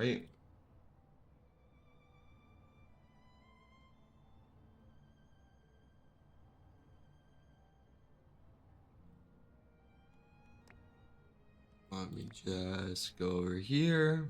right? Let me just go over here.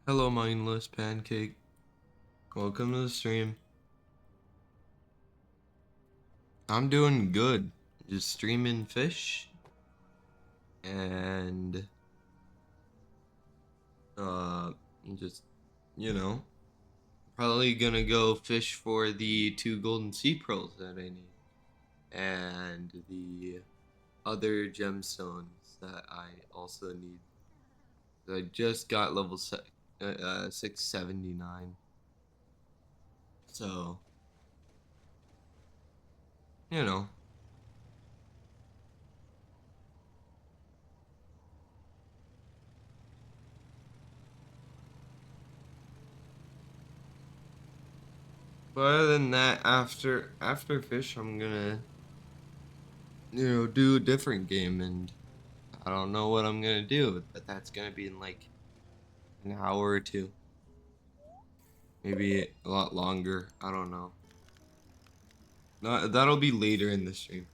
Hello, mindless pancake. Welcome to the stream. I'm doing good. Just streaming fish. And just you know, probably gonna go fish for the 2 golden sea pearls that I need. And the other gemstones that I also need. I just got level 679. So, you know. But other than that, after fish, I'm gonna, do a different game, and I don't know what I'm gonna do, but that's gonna be in like an hour or two. Maybe a lot longer. I don't know. Not, that'll be later in the stream.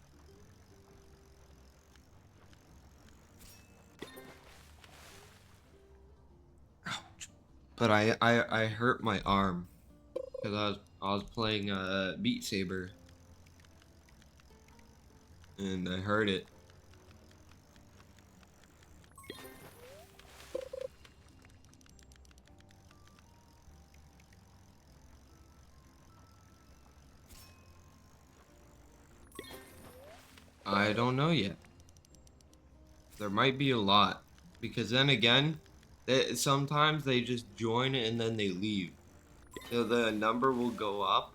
But I hurt my arm because I was playing Beat Saber and I hurt it. I don't know yet. There might be a lot because then again, sometimes they just join and then they leave. So the number will go up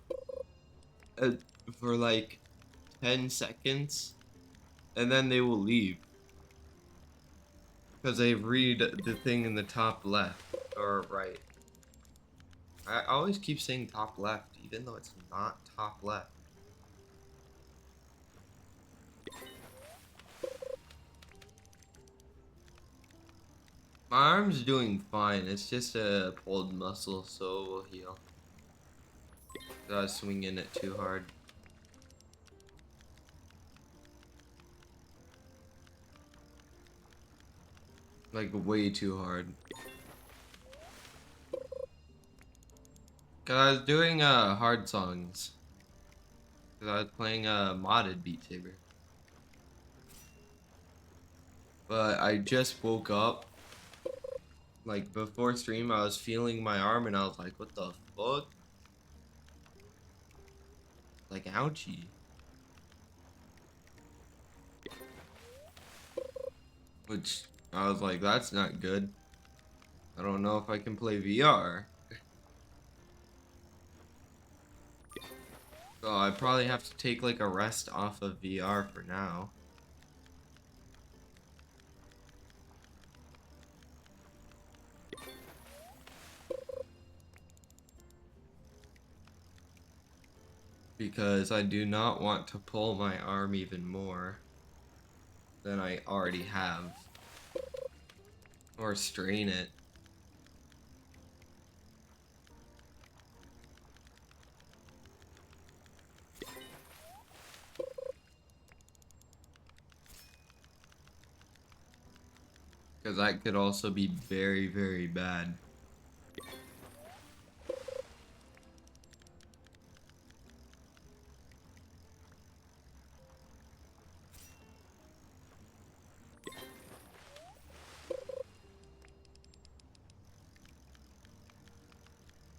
uh, for like 10 seconds and then they will leave because they read the thing in the top left or right. I always keep saying top left even though it's not top left. My arm's doing fine. It's just a pulled muscle, so it will heal. I was swinging it too hard. Like way too hard. Cause I was doing hard songs. Cause I was playing a modded Beat Saber. But I just woke up. Like before stream, I was feeling my arm and I was like, what the fuck? Like ouchie. Which I was like, that's not good. I don't know if I can play VR. So I probably have to take like a rest off of VR for now. Because I do not want to pull my arm even more than I already have. Or strain it. Because that could also be very, very bad.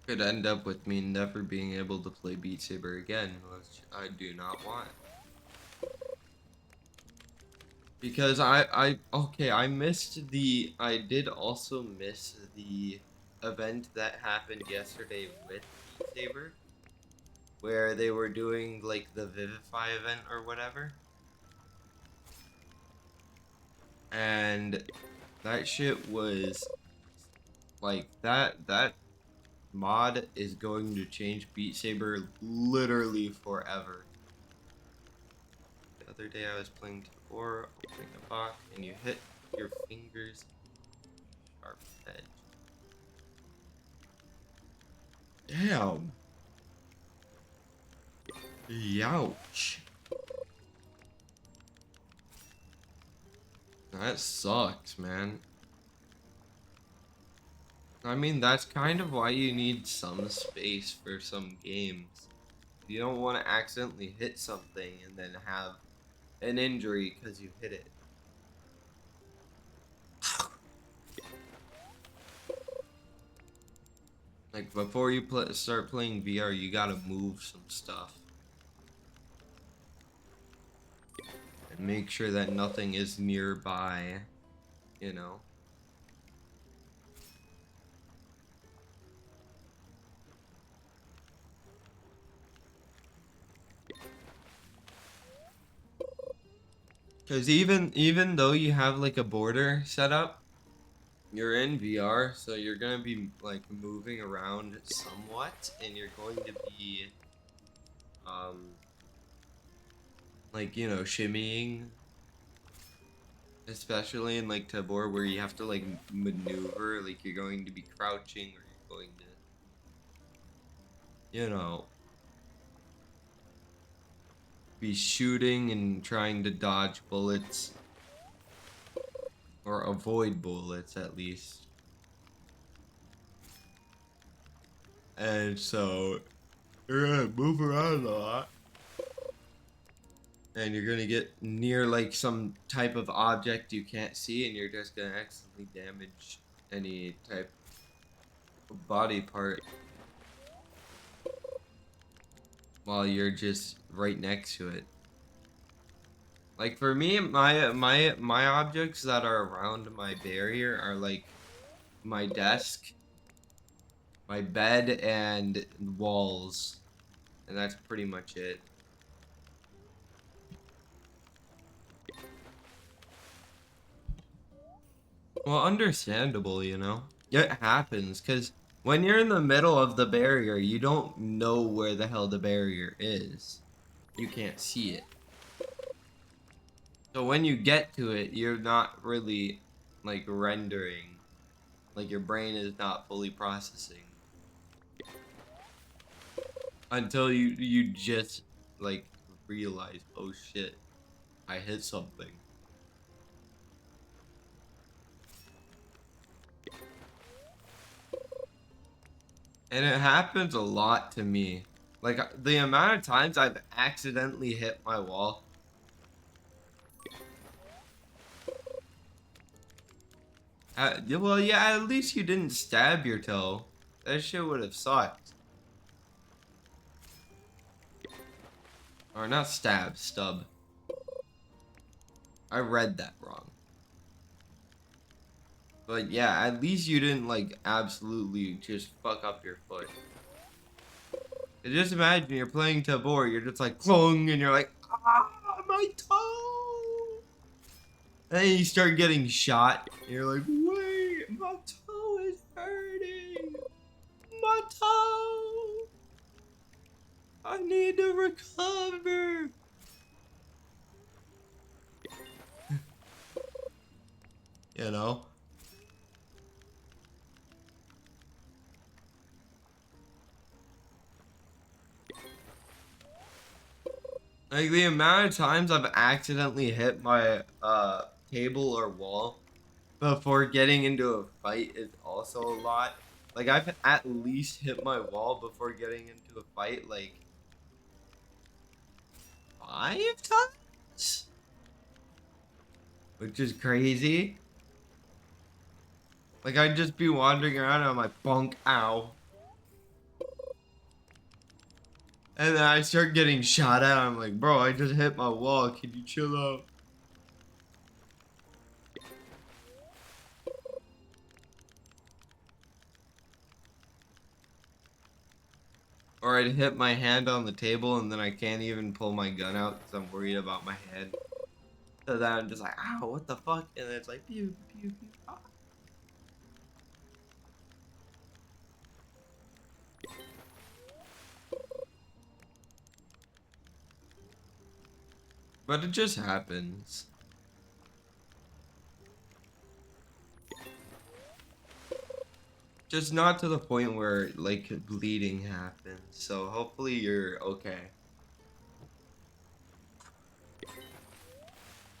Could end up with me never being able to play Beat Saber again, which I do not want. Because I did also miss the event that happened yesterday with Beat Saber, where they were doing like the Vivify event or whatever. And that shit was like that mod is going to change Beat Saber literally forever. The other day I was playing Tabor, opening a box, and you hit your fingers sharp edge. Damn. Youch. That sucks, man. I mean, that's kind of why you need some space for some games. You don't want to accidentally hit something and then have an injury because you hit it. Like, before you start playing VR, you gotta move some stuff. And make sure that nothing is nearby, you know? Because even though you have like a border set up, you're in VR, so you're gonna be like moving around somewhat, and you're going to be like, you know, shimmying, especially in like Tabor where you have to like maneuver, like you're going to be crouching or you're going to, you know, be shooting and trying to dodge bullets or avoid bullets at least. And so you're gonna move around a lot. And you're gonna get near like some type of object you can't see, and you're just gonna accidentally damage any type of body part while you're just right next to it. Like for me, my objects that are around my barrier are like my desk, my bed, and walls, and that's pretty much it. Well, understandable, you know? It happens, because when you're in the middle of the barrier, you don't know where the hell the barrier is. You can't see it. So when you get to it, you're not really, like, rendering. Like, your brain is not fully processing. Until you just, like, realize, oh shit, I hit something. And it happens a lot to me. Like, the amount of times I've accidentally hit my wall. Well, yeah, at least you didn't stab your toe. That shit would have sucked. Or not stab, stub. I read that wrong. But yeah, at least you didn't, like, absolutely just fuck up your foot. And just imagine you're playing Tabor, you're just like, clong, and you're like, ah, my toe! And then you start getting shot, and you're like, wait, my toe is hurting! My toe! I need to recover! You know? Like the amount of times I've accidentally hit my table or wall before getting into a fight is also a lot. Like I've at least hit my wall before getting into a fight like 5 times, which is crazy. Like I'd just be wandering around and I'm like, bonk, ow. And then I start getting shot at. I'm like, bro, I just hit my wall. Can you chill out? Or I'd hit my hand on the table and then I can't even pull my gun out because I'm worried about my hand. So then I'm just like, ow, what the fuck? And then it's like, pew, pew, pew. Ah. But it just happens. Just not to the point where like bleeding happens. So hopefully you're okay.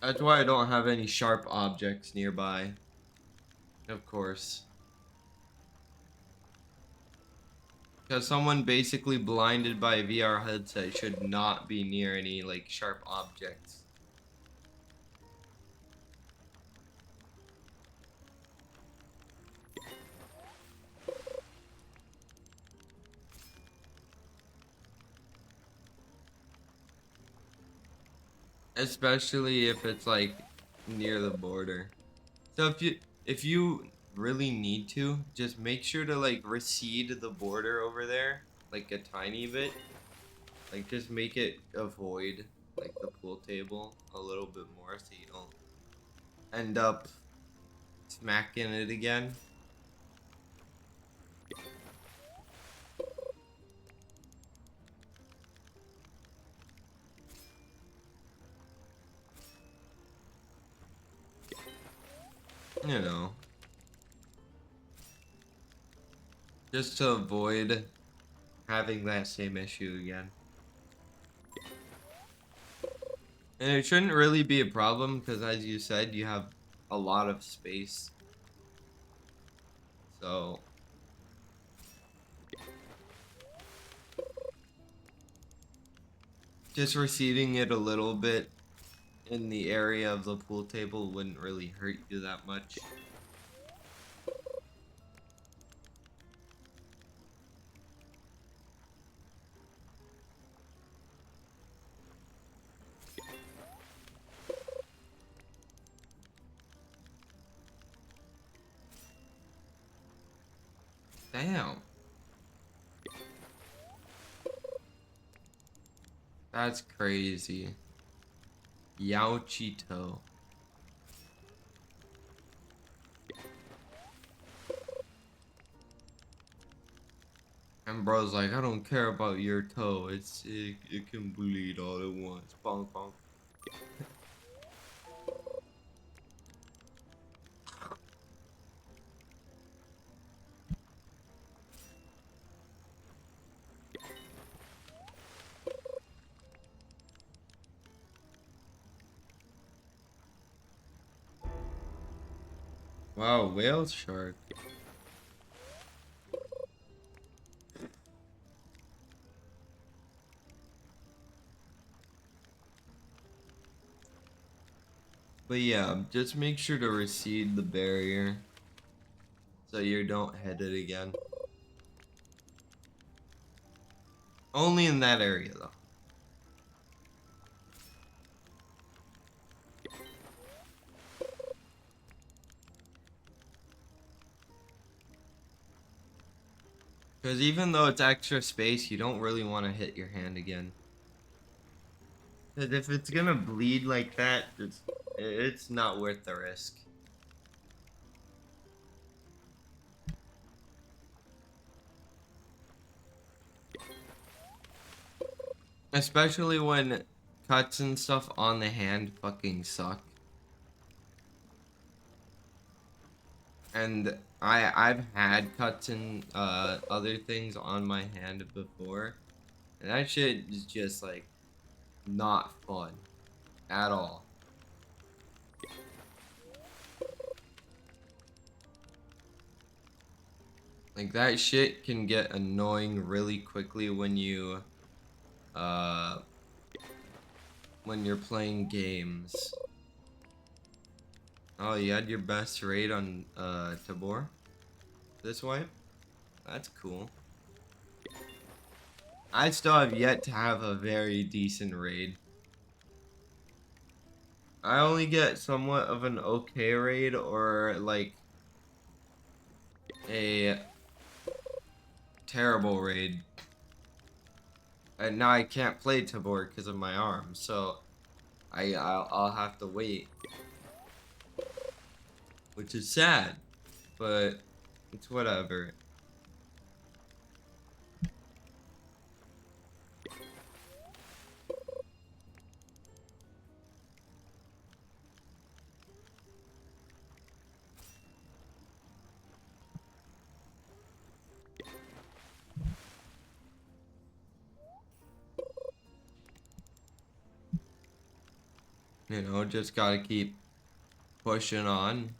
That's why I don't have any sharp objects nearby. Of course. Because someone basically blinded by a VR headset should not be near any like sharp objects. Especially if it's like near the border. So if you really need to, just make sure to like recede the border over there like a tiny bit. Like just make it avoid like the pool table a little bit more so you don't end up smacking it again. You know, just to avoid having that same issue again. And it shouldn't really be a problem because as you said, you have a lot of space. So just receding it a little bit in the area of the pool table wouldn't really hurt you that much. Damn. That's crazy. Yauchito. And bro's like, I don't care about your toe. It can bleed all at once. Bonk bonk. Wow, whale shark. But yeah, just make sure to recede the barrier so you don't hit it again. Only in that area though. Because even though it's extra space, you don't really want to hit your hand again. Because if it's gonna bleed like that, it's not worth the risk. Especially when cuts and stuff on the hand fucking suck. And I've had cuts and other things on my hand before. And that shit is just like not fun at all. Like that shit can get annoying really quickly uh when you're playing games. Oh, you had your best raid on Tabor this wipe? That's cool. I still have yet to have a very decent raid. I only get somewhat of an okay raid or like a terrible raid. And now I can't play Tabor because of my arm, so I'll have to wait, which is sad, but it's whatever. You know, just gotta keep pushing on.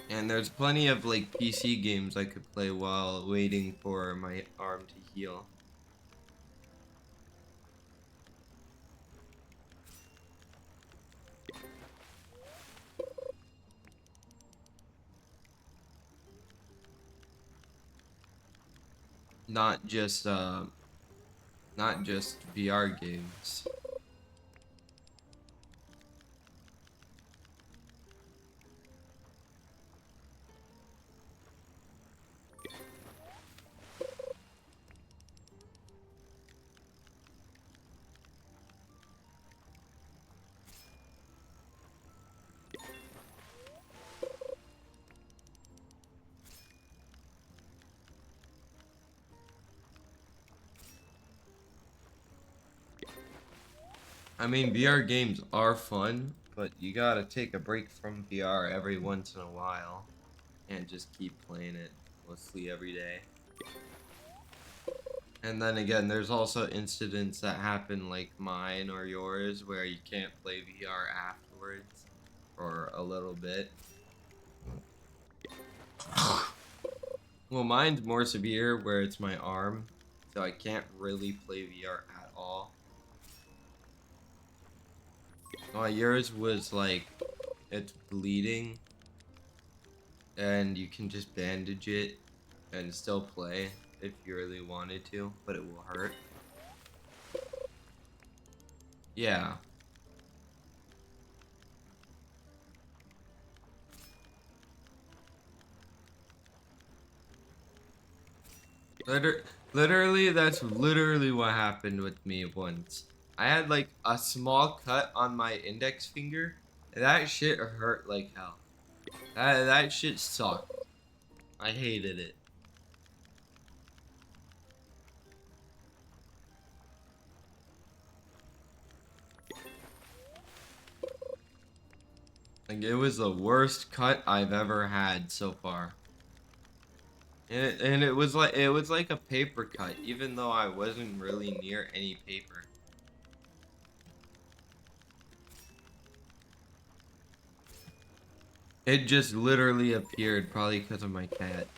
And there's plenty of like PC games I could play while waiting for my arm to heal. Not just VR games. I mean, VR games are fun, but you gotta take a break from VR every once in a while and just keep playing it mostly every day. And then again, there's also incidents that happen like mine or yours where you can't play VR afterwards for a little bit. Well, mine's more severe where it's my arm, so I can't really play VR at all. Yours was like, it's bleeding, and you can just bandage it and still play if you really wanted to, but it will hurt. Yeah. Literally, that's literally what happened with me once. I had like a small cut on my index finger, and that shit hurt like hell. That shit sucked. I hated it. Like it was the worst cut I've ever had so far. And it was like a paper cut, even though I wasn't really near any paper. It just literally appeared, probably because of my cat.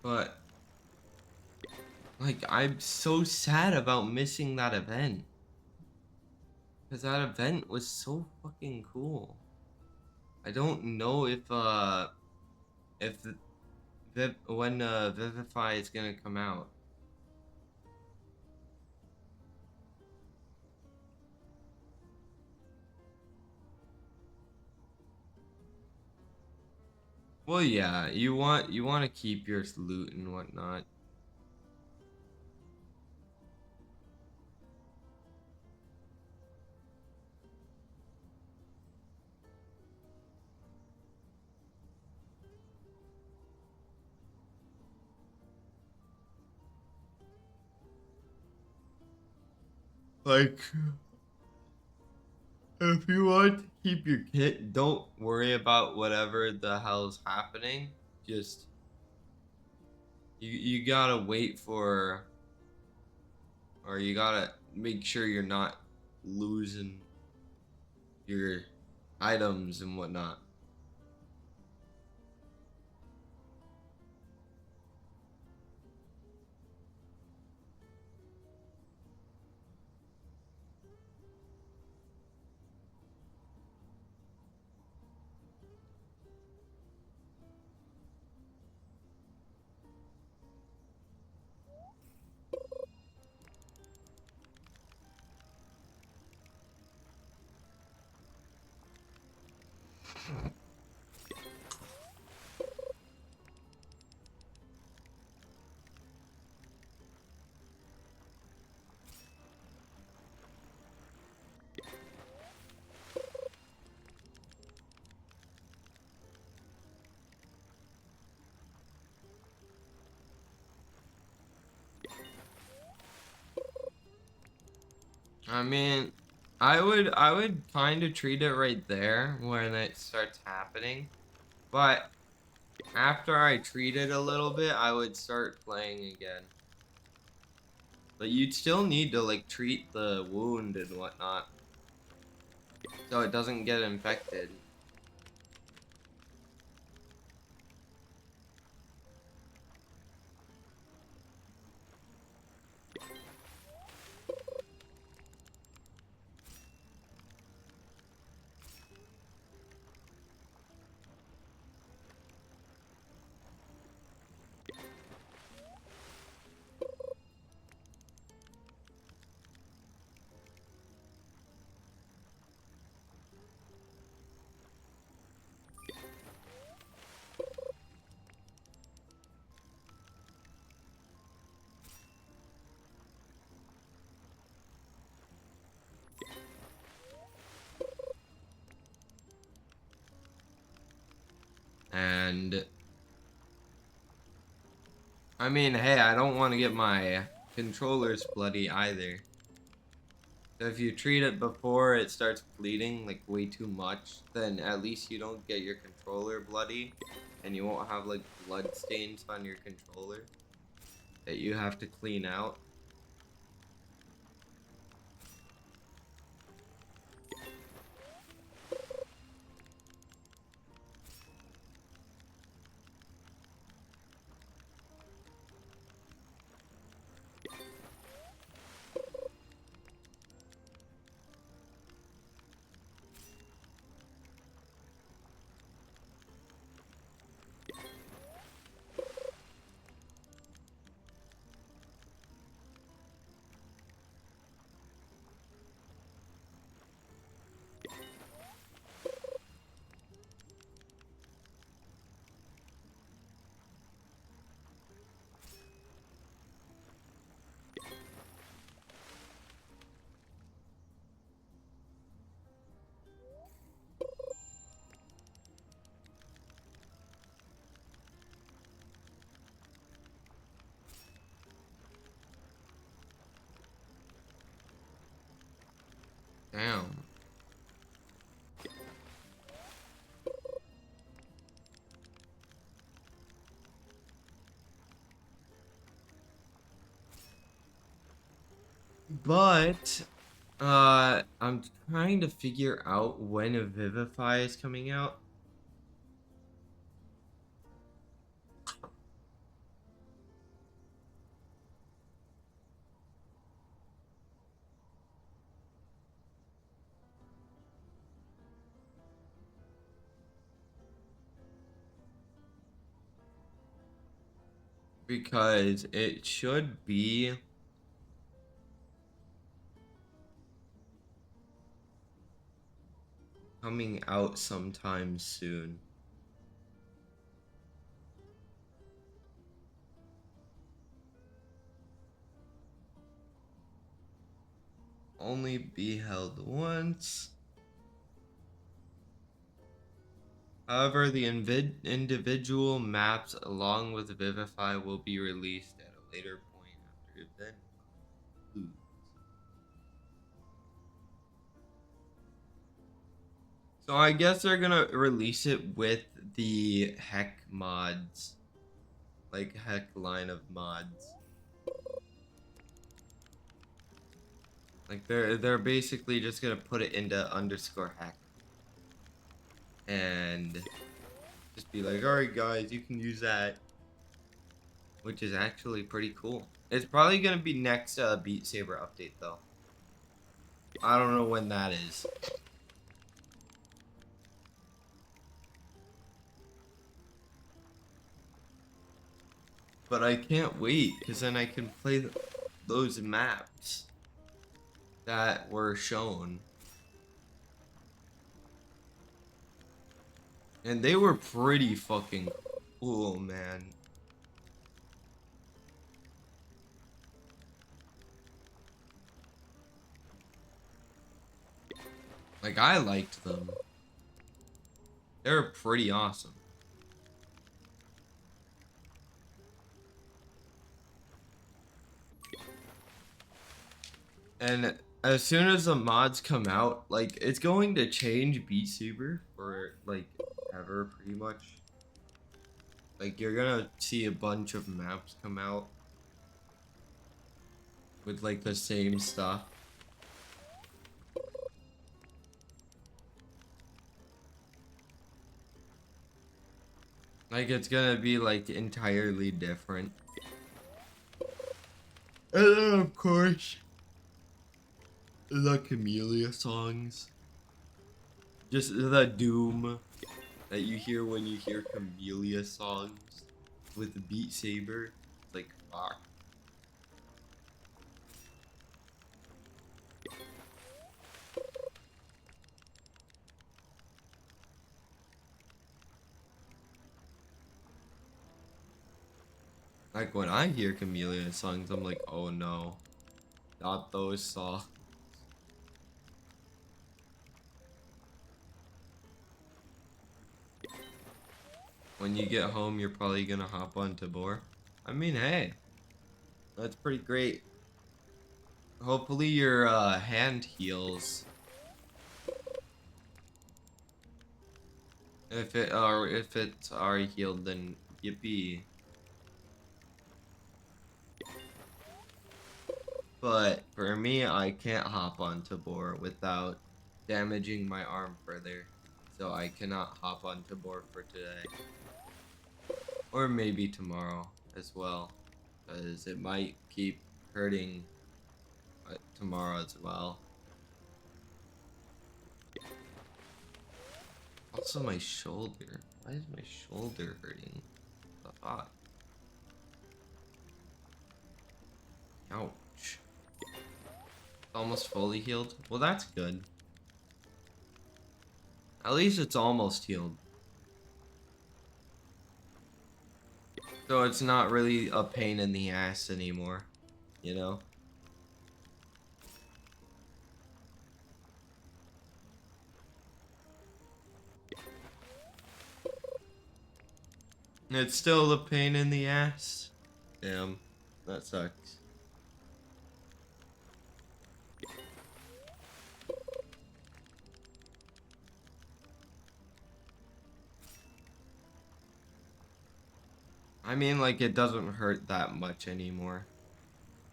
But like I'm so sad about missing that event. Because that event was so fucking cool. I don't know if when Vivify is gonna come out. Well, yeah, you want to keep your loot and whatnot. Like, if you want to keep your kit, don't worry about whatever the hell's happening. Just you gotta wait for, or you gotta make sure you're not losing your items and whatnot. I mean, I would kind of treat it right there when it starts happening, but after I treat it a little bit, I would start playing again. But you'd still need to like treat the wound and whatnot so it doesn't get infected. And I mean, hey, I don't want to get my controllers bloody either. So if you treat it before it starts bleeding like way too much, then at least you don't get your controller bloody and you won't have like blood stains on your controller that you have to clean out. Damn. But I'm trying to figure out when a Vivify is coming out because it should be coming out sometime soon. only be held once. However, the individual maps along with Vivify will be released at a later point after event concludes. So I guess they're gonna release it with the heck mods. Like heck line of mods. Like they're basically just gonna put it into underscore heck. And just be like, alright guys, you can use that. Which is actually pretty cool. It's probably gonna be next Beat Saber update though. I don't know when that is. But I can't wait, because then I can play those maps that were shown. And they were pretty fucking cool, man. Like, I liked them. They're pretty awesome. And as soon as the mods come out, like, it's going to change Beat Saber for, like, ever, pretty much. Like, you're gonna see a bunch of maps come out with, like, the same stuff. Like, it's gonna be, like, entirely different. And then, of course, the Camellia songs. Just the doom that you hear when you hear Camellia songs with Beat Saber. Like, fuck. Like, when I hear Camellia songs, I'm like, oh no. Not those songs. When you get home, you're probably gonna hop on Tabor. I mean, hey. That's pretty great. Hopefully your hand heals. If it's already healed, then yippee. But for me, I can't hop on Tabor without damaging my arm further. So I cannot hop on Tabor for today. Or maybe tomorrow as well. Because it might keep hurting tomorrow as well. Also my shoulder. Why is my shoulder hurting? What the fuck? Ouch. It's almost fully healed. Well, that's good. At least it's almost healed. So it's not really a pain in the ass anymore, you know? It's still a pain in the ass. Damn, that sucks. I mean, like, it doesn't hurt that much anymore.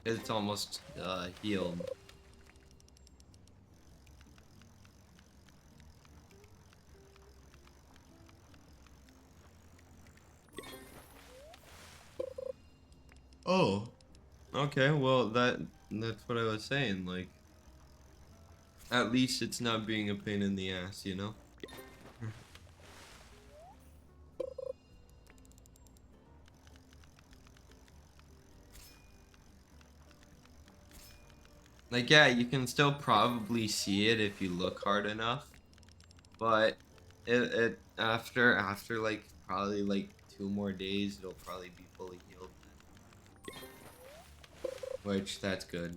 It's almost healed. Oh. Okay, well, that's what I was saying, like, at least it's not being a pain in the ass, you know? Like, yeah, you can still probably see it if you look hard enough, but it after like probably like 2 more days, it'll probably be fully healed, which that's good.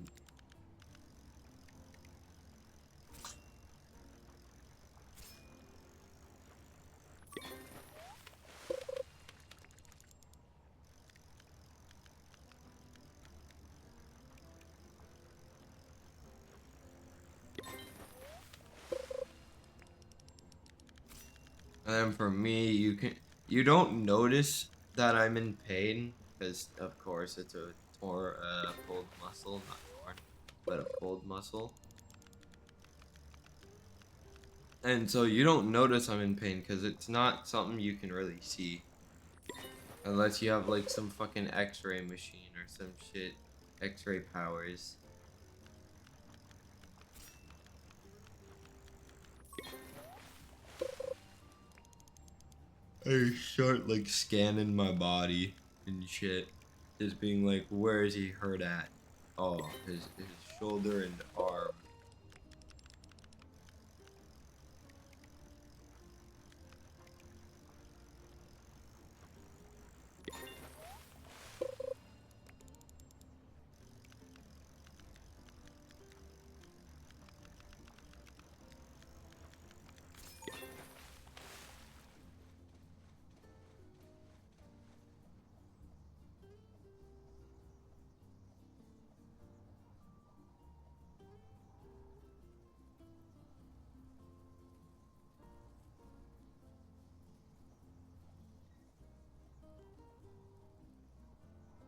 And then for me, you don't notice that I'm in pain because of course it's a pulled muscle, not torn, but a pulled muscle. And so you don't notice I'm in pain because it's not something you can really see. Unless you have like some fucking x-ray machine or some shit. X-ray powers. I start like scanning my body and shit. Just being like, where is he hurt at? Oh, his shoulder and arm.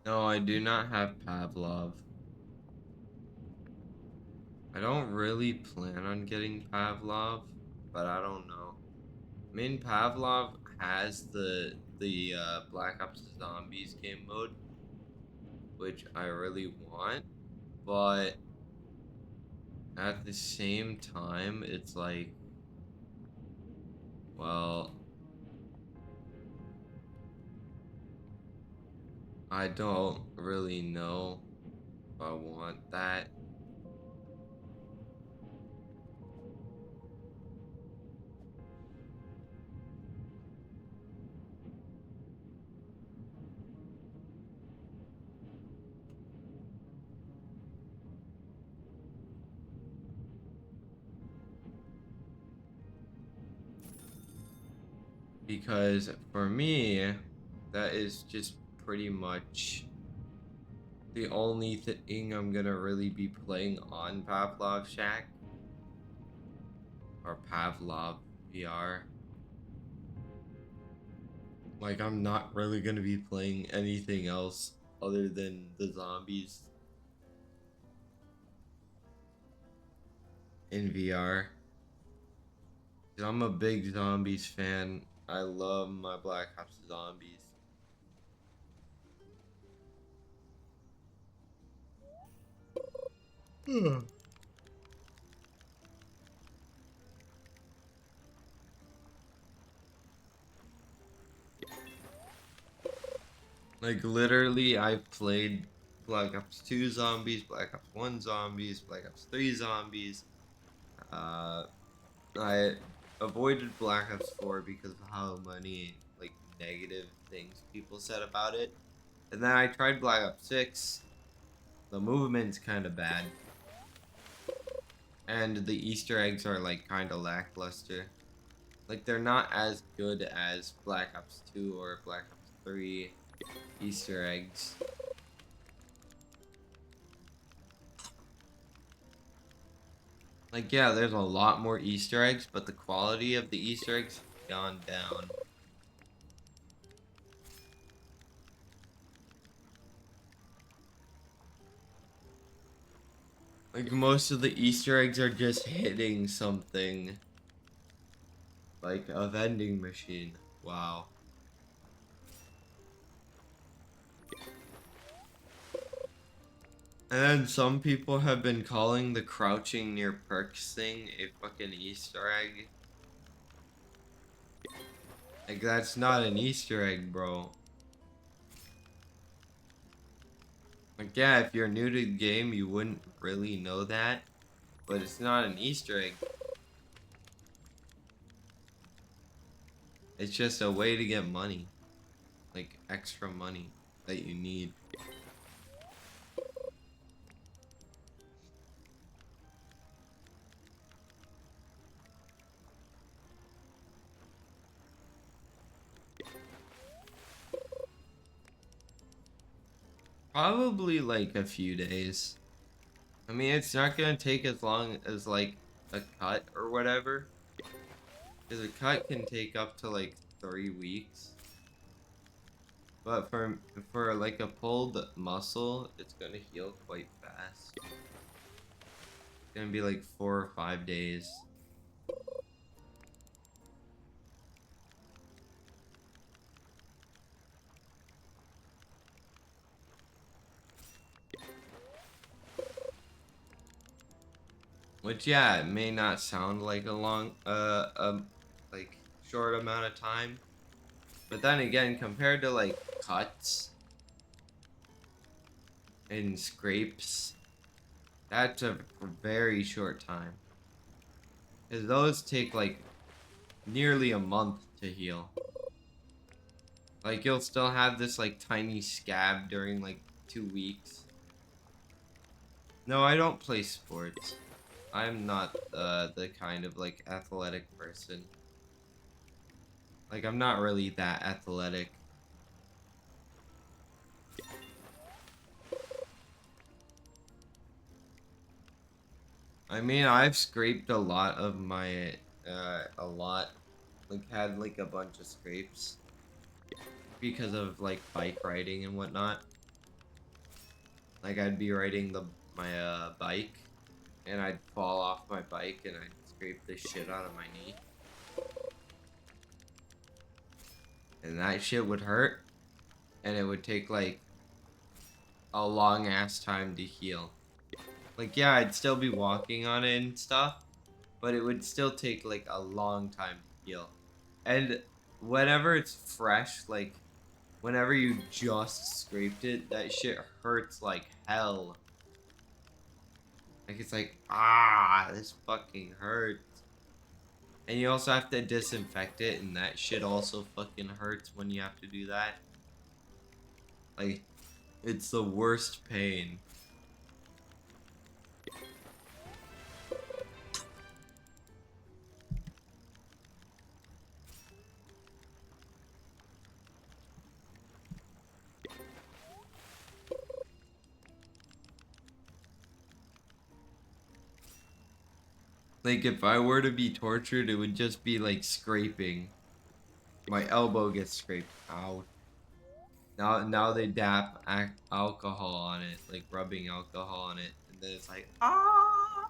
No, I do not have Pavlov. I don't really plan on getting Pavlov, but I don't know. I mean, Pavlov has the Black Ops Zombies game mode, which I really want, but at the same time, it's like, well, I don't really know if I want that. Because for me, that is just pretty much the only thing I'm gonna really be playing on Pavlov Shack or Pavlov VR. Like, I'm not really gonna be playing anything else other than the zombies in VR. 'Cause I'm a big zombies fan. I love my Black Ops zombies. Like, literally, I've played Black Ops 2 zombies, Black Ops 1 zombies, Black Ops 3 zombies. Uh, I avoided Black Ops 4 because of how many, like, negative things people said about it. And then I tried Black Ops 6. The movement's kind of bad. And the Easter eggs are, like, kind of lackluster. Like, they're not as good as Black Ops 2 or Black Ops 3 Easter eggs. Like, yeah, there's a lot more Easter eggs, but the quality of the Easter eggs has gone down. Like, most of the Easter eggs are just hitting something. Like a vending machine. Wow. And then some people have been calling the crouching near perks thing a fucking Easter egg. Like, that's not an Easter egg, bro. Like, yeah, if you're new to the game, you wouldn't really know that. But it's not an Easter egg. It's just a way to get money. Like, extra money that you need. Probably like a few days. I mean, it's not gonna take as long as like a cut or whatever. Because a cut can take up to like 3 weeks. But for like a pulled muscle, it's gonna heal quite fast. It's gonna be like 4 or 5 days. Which, yeah, it may not sound like a long, like short amount of time. But then again, compared to like cuts and scrapes, that's a very short time. Because those take like nearly a month to heal. Like you'll still have this like tiny scab during like 2 weeks. No, I don't play sports. I'm not the kind of like athletic person. Like I'm not really that athletic. I mean, I've scraped a lot of my like had like a bunch of scrapes because of like bike riding and whatnot. Like I'd be riding my bike and I'd fall off my bike and I'd scrape the shit out of my knee. And that shit would hurt and it would take like a long ass time to heal. Like yeah, I'd still be walking on it and stuff, but it would still take like a long time to heal. And whenever it's fresh, like whenever you just scraped it, that shit hurts like hell. Like it's like, ah, this fucking hurts. And you also have to disinfect it, and that shit also fucking hurts when you have to do that. Like, it's the worst pain. Like, if I were to be tortured, it would just be like scraping. My elbow gets scraped out. Now they dap alcohol on it, like rubbing alcohol on it, and then it's like, ah,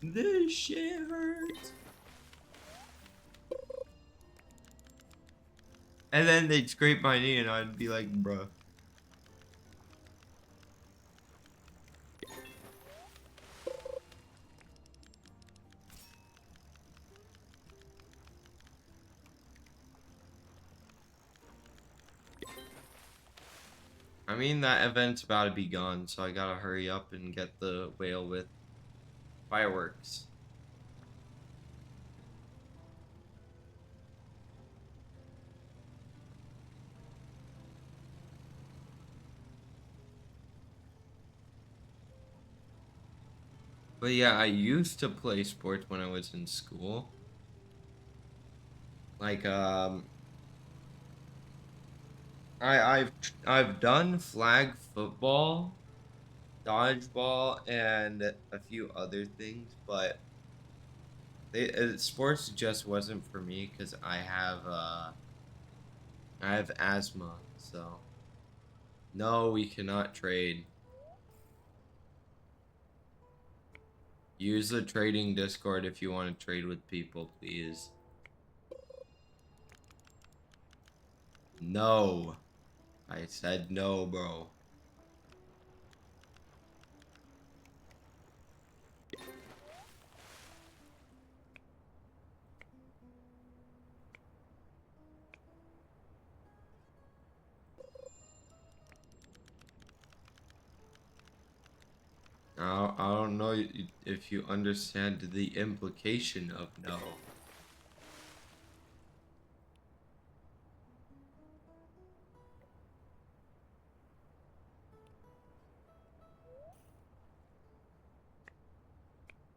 this shit hurts. And then they'd scrape my knee, and I'd be like, bruh. I mean, that event's about to be gone, so I gotta hurry up and get the whale with fireworks. But yeah, I used to play sports when I was in school. Like, I've done flag football, dodgeball, and a few other things, but sports just wasn't for me because I have asthma, so no, we cannot trade. Use the trading Discord if you want to trade with people, please. No. I said no, bro. I don't know if you understand the implication of no.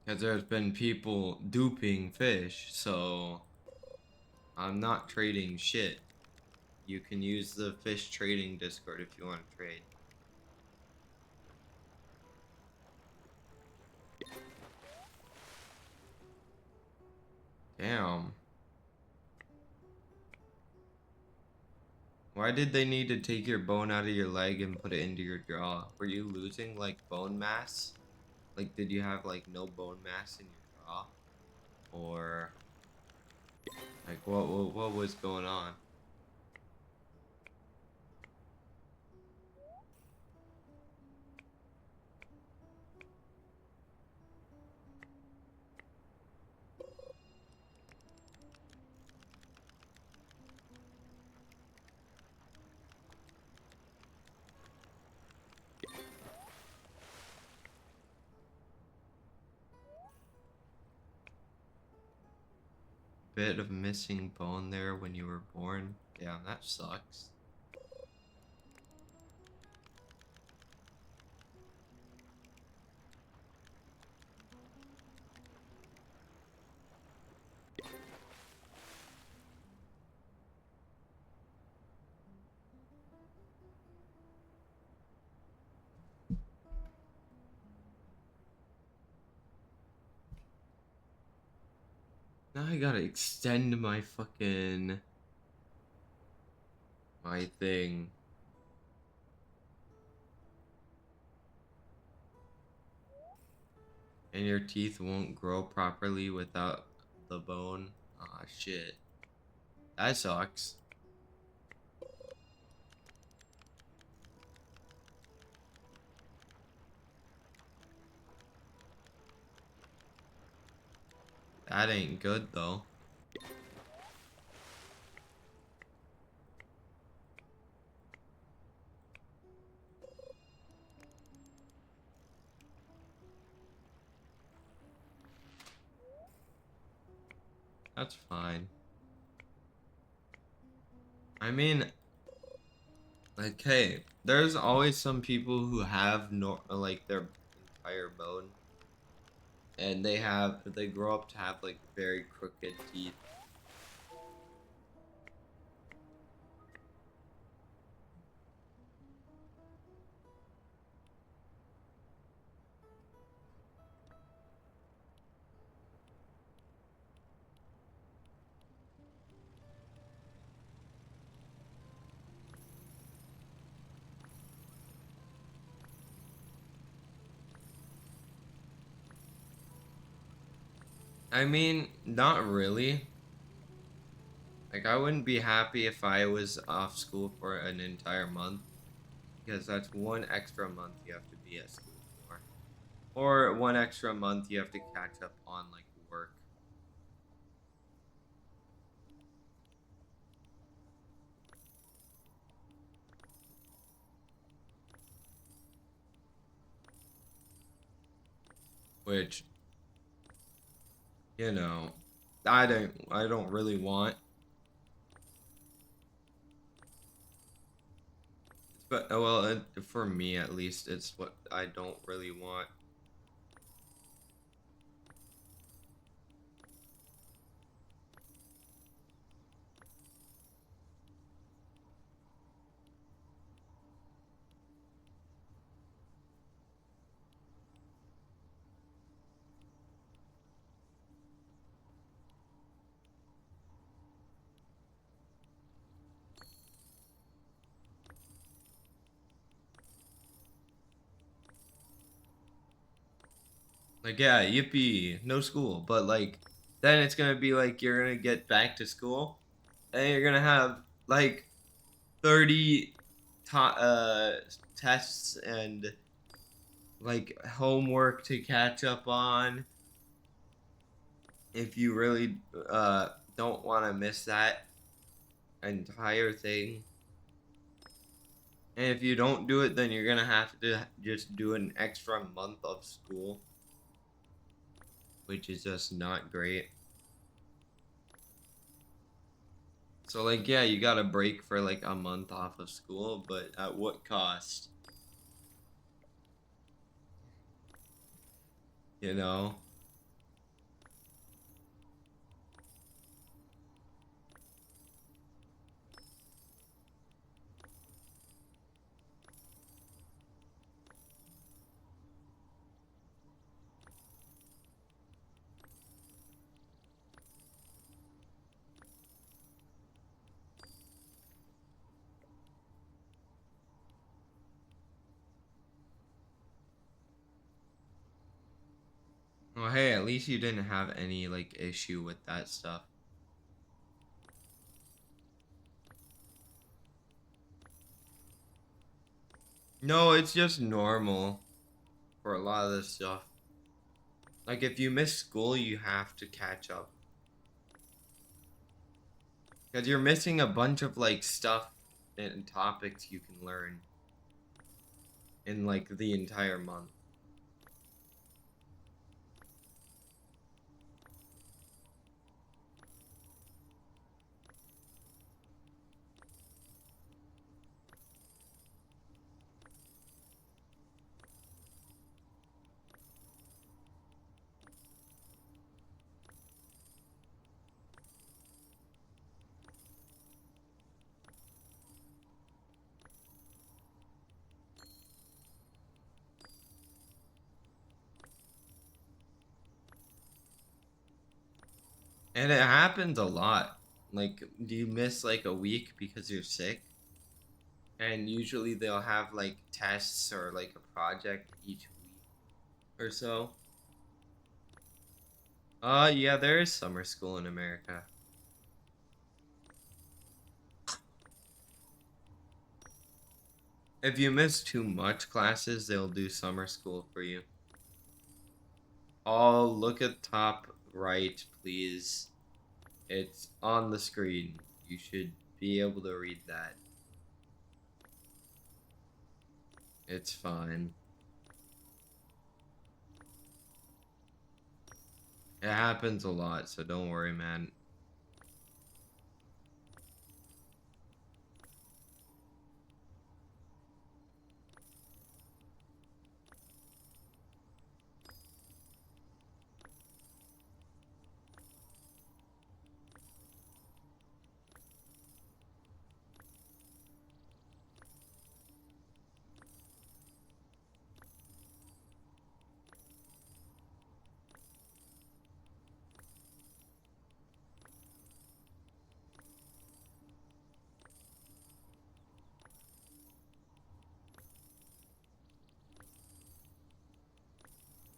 Because there's been people duping fish, so I'm not trading shit. You can use the fish trading Discord if you want to trade. Damn. Why did they need to take your bone out of your leg and put it into your jaw? Were you losing like bone mass? Like, did you have like no bone mass in your jaw? Or like what was going on? Bit of missing bone there when you were born. Yeah, that sucks. Now I gotta extend my fucking my thing. And your teeth won't grow properly without the bone. Ah, shit. That sucks. That ain't good though. That's fine. I mean, like, hey, there's always some people who have no, like, their entire bone, and they grow up to have like very crooked teeth. I mean, not really. Like, I wouldn't be happy if I was off school for an entire month, because that's one extra month you have to be at school for. Or one extra month you have to catch up on like work. Which, you know, I don't really want. But well, for me at least, it's what I don't really want. Like, yeah, yippee, no school. But like, then it's gonna be like you're gonna get back to school, and you're gonna have like 30 tests and like homework to catch up on. If you really don't want to miss that entire thing. And if you don't do it, then you're gonna have to just do an extra month of school, which is just not great. So like, yeah, you got a break for like a month off of school, but at what cost? You know? Well, hey, at least you didn't have any, like, issue with that stuff. No, it's just normal for a lot of this stuff. Like, if you miss school, you have to catch up. Because you're missing a bunch of, like, stuff and topics you can learn in, like, the entire month. And it happens a lot. Like, do you miss, like, a week because you're sick? And usually they'll have, like, tests or, like, a project each week or so. Yeah, there is summer school in America. If you miss too much classes, they'll do summer school for you. Oh, look at top right, please. It's on the screen. You should be able to read that. It's fine. It happens a lot, so don't worry, man.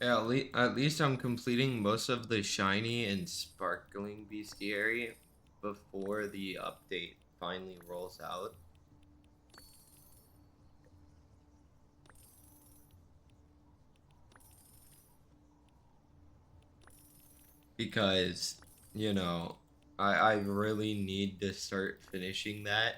Yeah, at least I'm completing most of the shiny and sparkling bestiary before the update finally rolls out. Because, you know, I really need to start finishing that.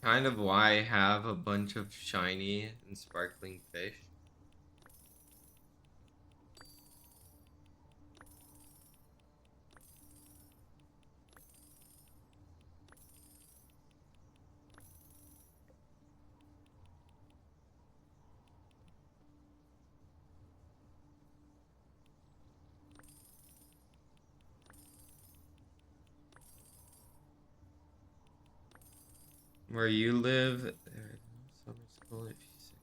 Kind of why I have a bunch of shiny and sparkling fish. Where you live, there's no summer school if you say.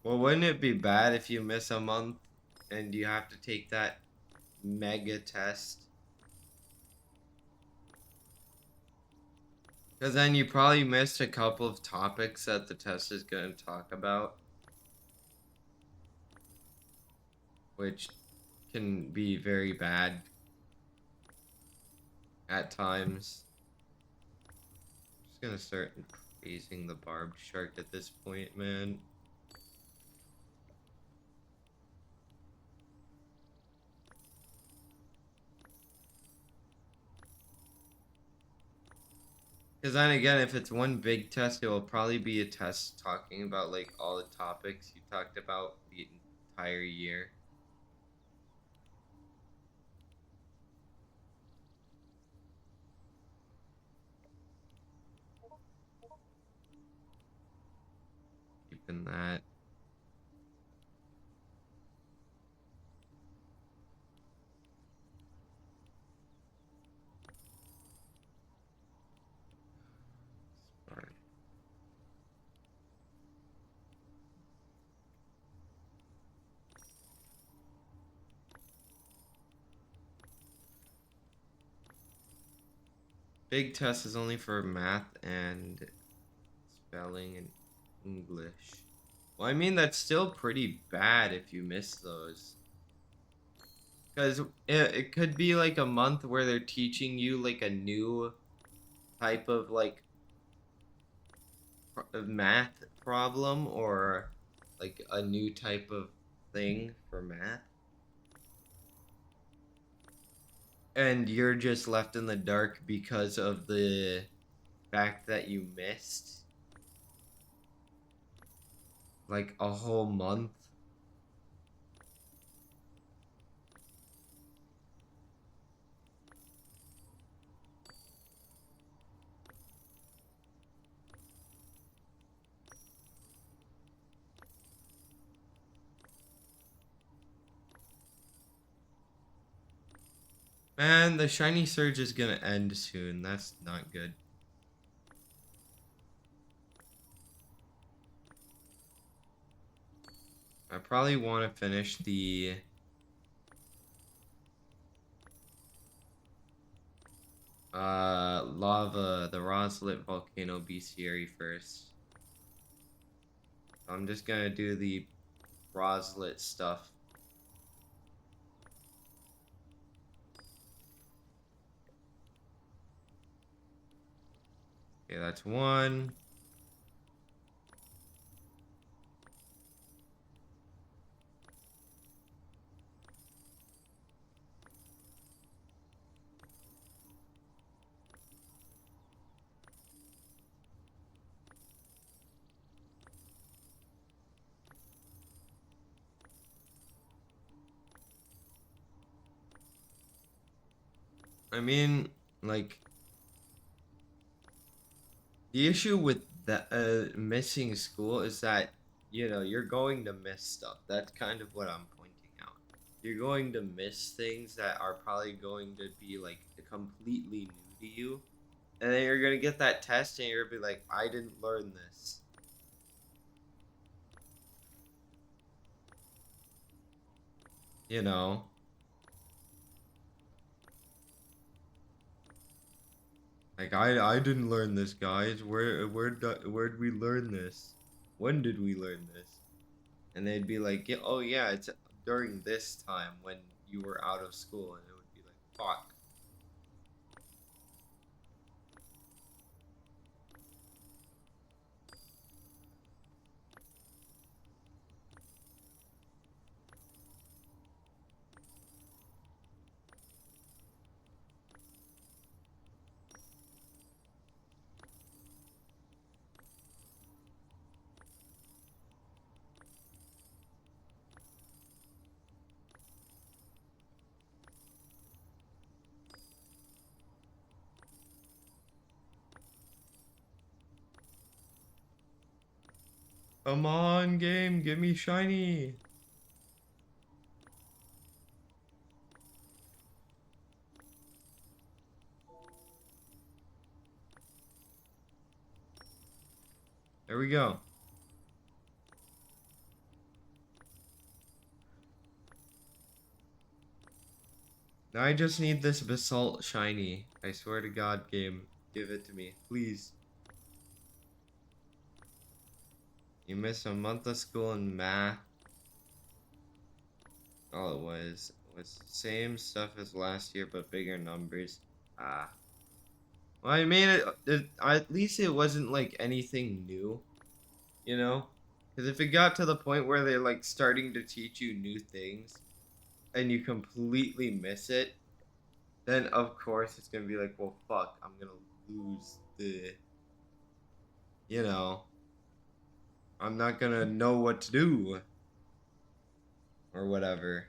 Well, wouldn't it be bad if you miss a month and you have to take that mega test? Because then you probably missed a couple of topics that the test is going to talk about, which can be very bad at times. I'm just going to start increasing the barbed shark at this point, man. Because then again, if it's one big test, it will probably be a test talking about like all the topics you talked about the entire year. Keeping that. Big test is only for math and spelling and English. Well, I mean, that's still pretty bad if you miss those. Because it could be like a month where they're teaching you like a new type of like math problem or like a new type of thing for math. And you're just left in the dark because of the fact that you missed like a whole month. Man, the shiny surge is gonna end soon. That's not good. I probably want to finish the the Roslet volcano bestiary first. I'm just gonna do the Roslet stuff. Okay, that's one. I mean, like, the issue with the missing school is that, you know, you're going to miss stuff. That's kind of what I'm pointing out. You're going to miss things that are probably going to be like completely new to you. And then you're gonna get that test and you're gonna be like, I didn't learn this. You know? Like I didn't learn this, guys. Where'd we learn this? When did we learn this? And they'd be like, yeah, oh yeah, it's during this time when you were out of school, and it would be like, fuck. Come on, game, give me shiny. There we go. Now I just need this basalt shiny. I swear to God, game, give it to me, please. You missed a month of school in math. All it was the same stuff as last year, but bigger numbers. Ah. Well, I mean, at least it wasn't like anything new, you know? Because if it got to the point where they're like starting to teach you new things and you completely miss it, then of course it's gonna be like, well, fuck, I'm gonna lose the, you know, I'm not gonna know what to do or whatever.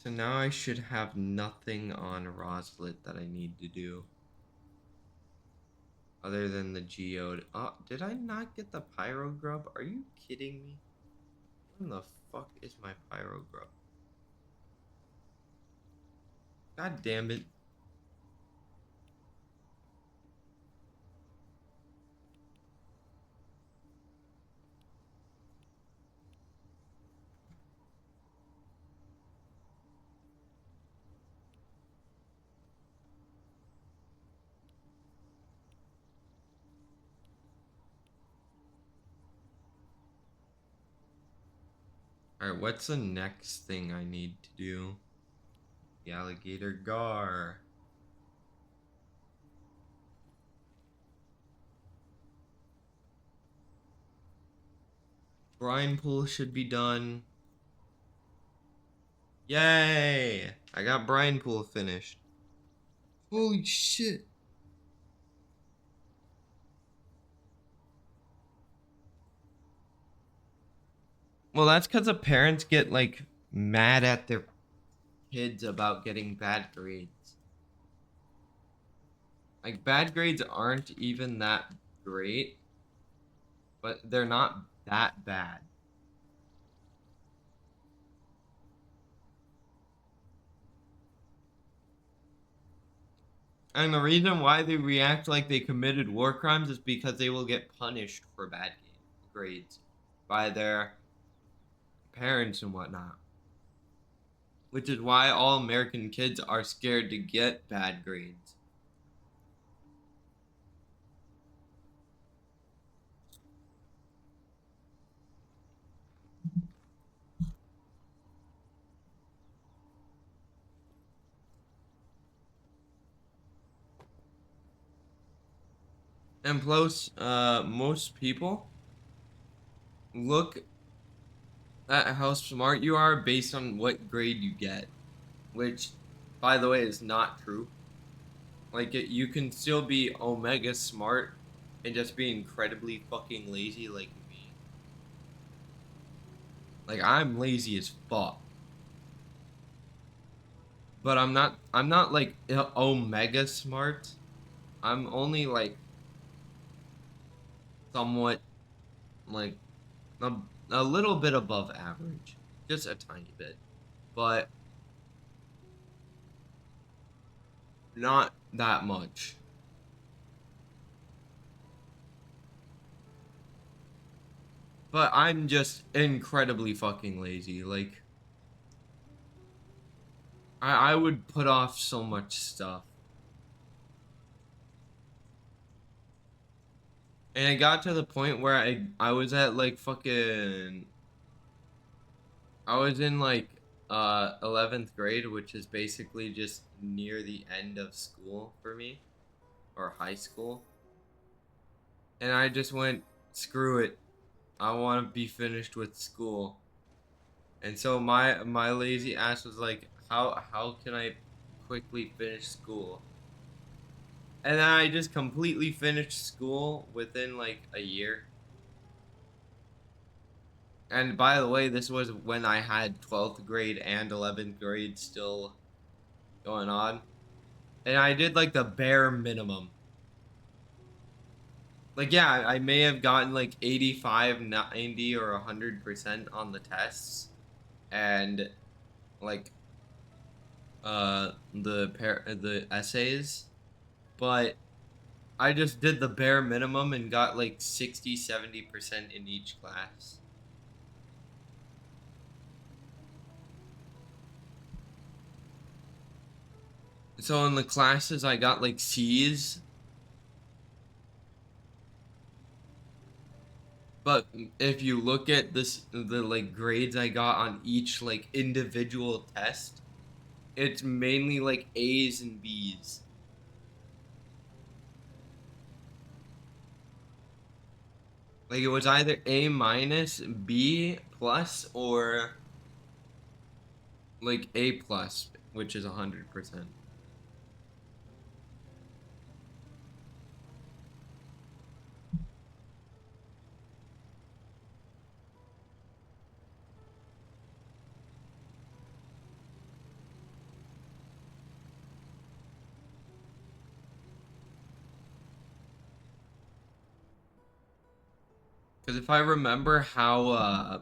So now I should have nothing on Roslet that I need to do. Other than the geode. Oh, did I not get the pyro grub? Are you kidding me? When the fuck is my pyro grub? God damn it. Alright, what's the next thing I need to do? The alligator gar. Brine pool should be done. Yay! I got brine pool finished. Holy shit. Well, that's because the parents get like mad at their kids about getting bad grades. Like, bad grades aren't even that great, but they're not that bad. And the reason why they react like they committed war crimes is because they will get punished for bad grades by their parents and whatnot. Which is why all American kids are scared to get bad grades. And plus, most people look at how smart you are based on what grade you get, which, by the way, is not true. Like, you can still be omega smart and just be incredibly fucking lazy like me. Like, I'm lazy as fuck. But I'm not like omega smart. I'm only like somewhat like a, a little bit above average. Just a tiny bit. But not that much. But I'm just incredibly fucking lazy. Like, I would put off so much stuff. And it got to the point where I was at like fucking I was in like 11th grade, which is basically just near the end of school for me, or high school. And I just went, screw it. I want to be finished with school. And so my lazy ass was like, how can I quickly finish school? And then I just completely finished school within like a year. And by the way, this was when I had 12th grade and 11th grade still going on. And I did like the bare minimum. Like, yeah, I may have gotten like 85, 90, or 100% on the tests. And like the essays, but I just did the bare minimum and got like 60, 70% in each class. So in the classes I got like C's. But if you look at the like grades I got on each like individual test, it's mainly like A's and B's. Like, it was either A minus, B plus, or like A plus, which is 100%. Because if I remember how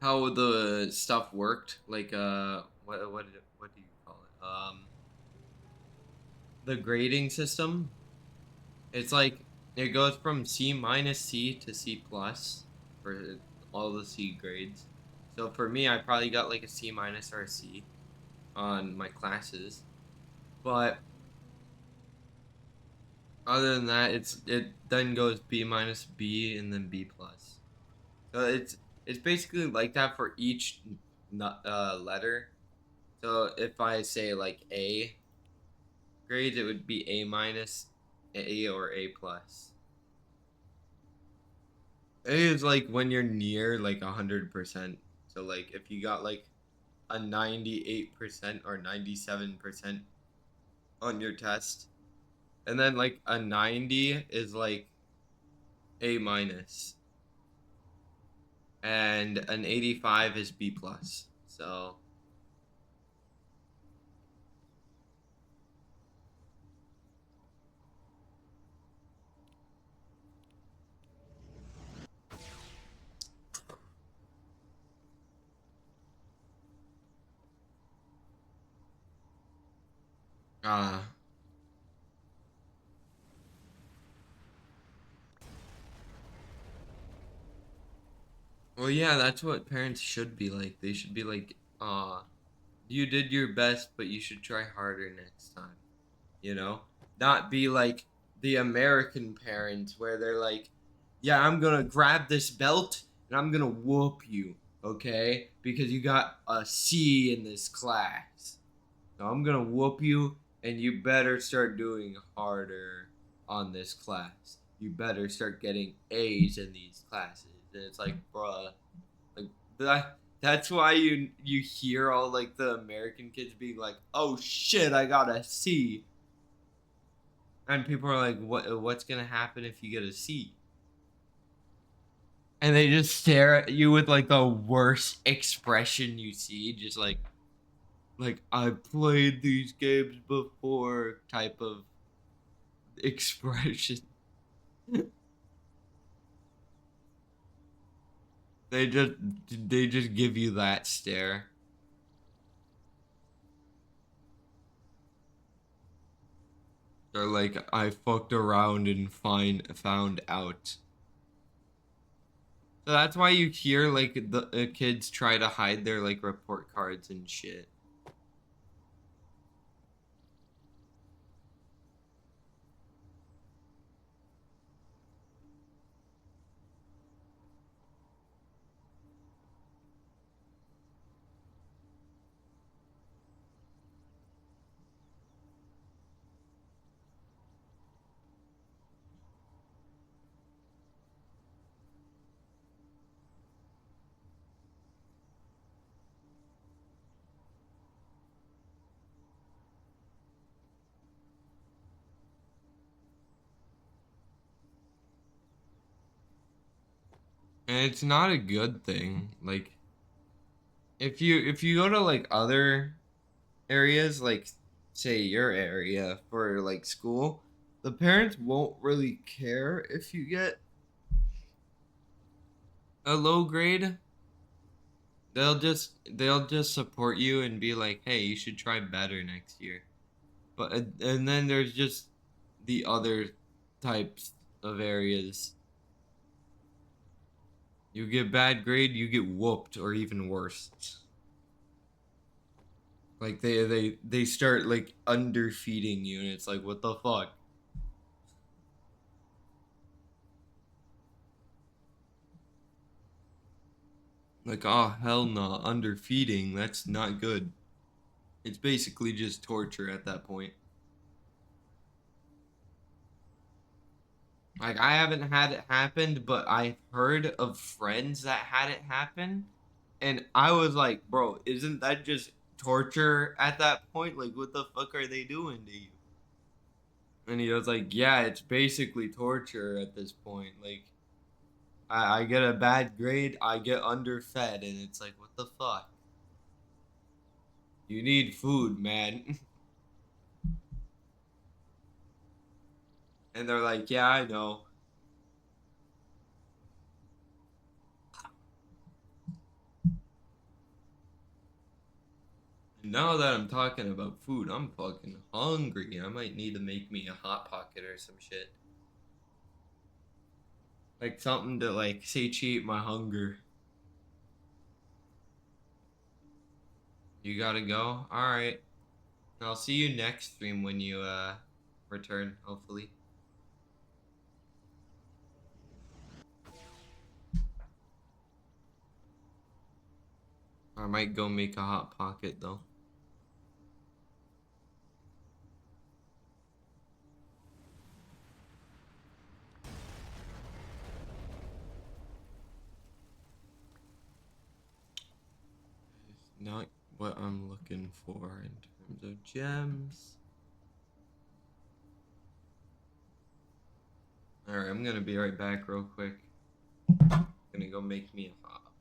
the stuff worked, like what do you call the grading system. It's like it goes from C minus C to C plus for all the C grades. So for me, I probably got like a C minus or a C on my classes. But other than that, it then goes B minus B and then B plus. So it's basically like that for each letter. So if I say like A grades, it would be A minus, A or A plus. A is like when you're near like 100%. So like if you got like a 98% or 97% on your test, and then like a 90 is like A minus, and an 85 is B plus. So uh well, yeah, that's what parents should be like. They should be like, you did your best, but you should try harder next time. You know? Not be like the American parents where they're like, yeah, I'm gonna grab this belt and I'm gonna whoop you, okay? Because you got a C in this class. So I'm gonna whoop you and you better start doing harder on this class. You better start getting A's in these classes. And it's like, bruh, like that's why you hear all like the American kids being like, "Oh shit, I got a C," and people are like, What's gonna happen if you get a C?" And they just stare at you with like the worst expression you see, just like I played these games before type of expression. they just they just give you that stare. They're like, I fucked around and found out. So that's why you hear like the kids try to hide their like report cards and shit. And it's not a good thing. Like if you go to like other areas, like say your area for like school, the parents won't really care if you get a low grade. They'll just support you and be like, "Hey, you should try better next year." But and then there's just the other types of areas. You get bad grade, you get whooped or even worse. Like they start like underfeeding you and it's like what the fuck? Like, oh hell no, underfeeding, that's not good. It's basically just torture at that point. Like I haven't had it happen, but I've heard of friends that had it happen. And I was like, bro, isn't that just torture at that point? Like what the fuck are they doing to you? And he was like, yeah, it's basically torture at this point. Like I get a bad grade, I get underfed, and it's like, what the fuck? You need food, man. And they're like, yeah, I know. Now that I'm talking about food, I'm fucking hungry. I might need to make me a hot pocket or some shit. Like something to like satiate my hunger. You gotta go? Alright. I'll see you next stream when you return, hopefully. I might go make a hot pocket though. It's not what I'm looking for in terms of gems. Alright, I'm gonna be right back real quick. Gonna go make me a hot pocket.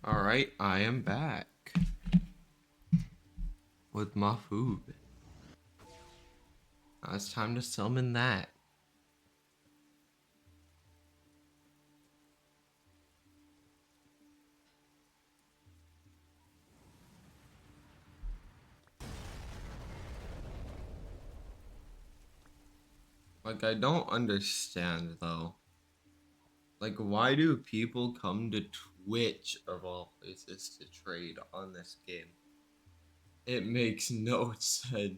Alright, I am back. with my food. Now it's time to summon that. Like, I don't understand though. Like, why do people come to Twitch of all places to trade on this game? It makes no sense.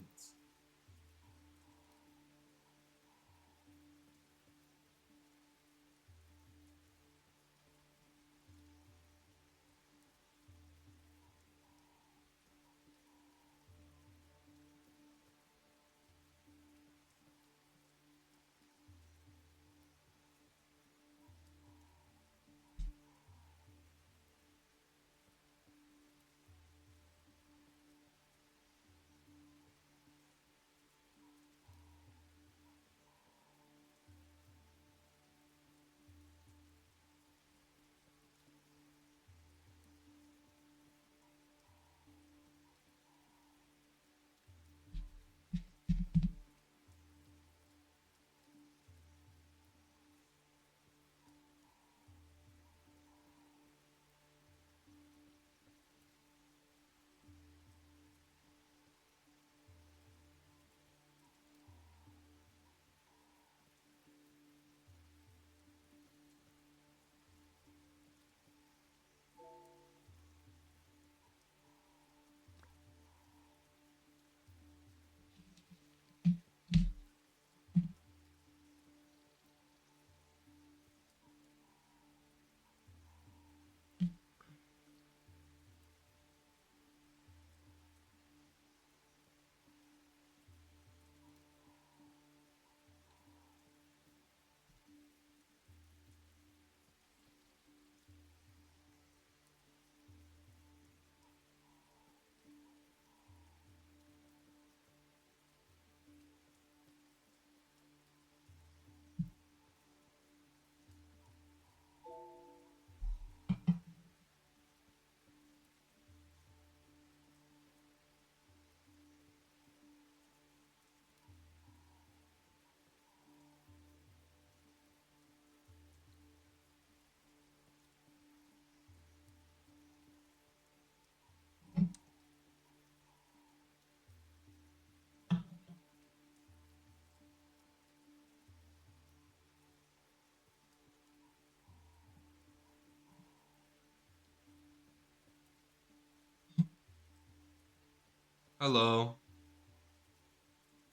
Hello,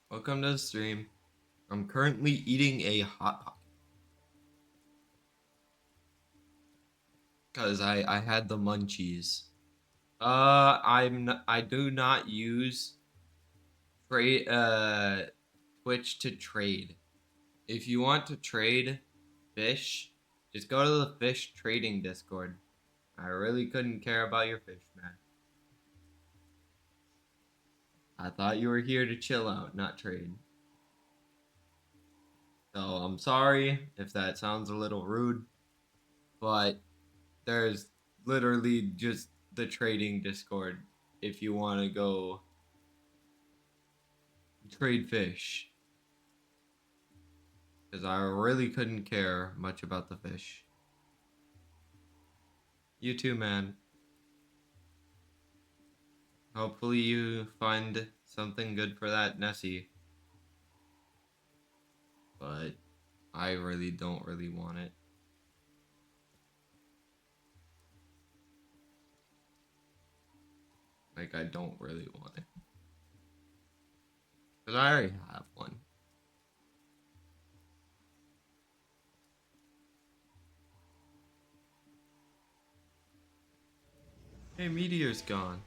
welcome to the stream. I'm currently eating a hot pocket because I had the munchies. I do not use trade Twitch to trade. If you want to trade fish, just go to the fish trading Discord. I really couldn't care about your fish, man. I thought you were here to chill out, not trade. So I'm sorry if that sounds a little rude, but there's literally just the trading Discord if you want to go trade fish. Because I really couldn't care much about the fish. You too, man. Hopefully you find something good for that Nessie. But I really don't really want it. Like, I don't really want it. Because I already have one. Hey, Meteor's gone.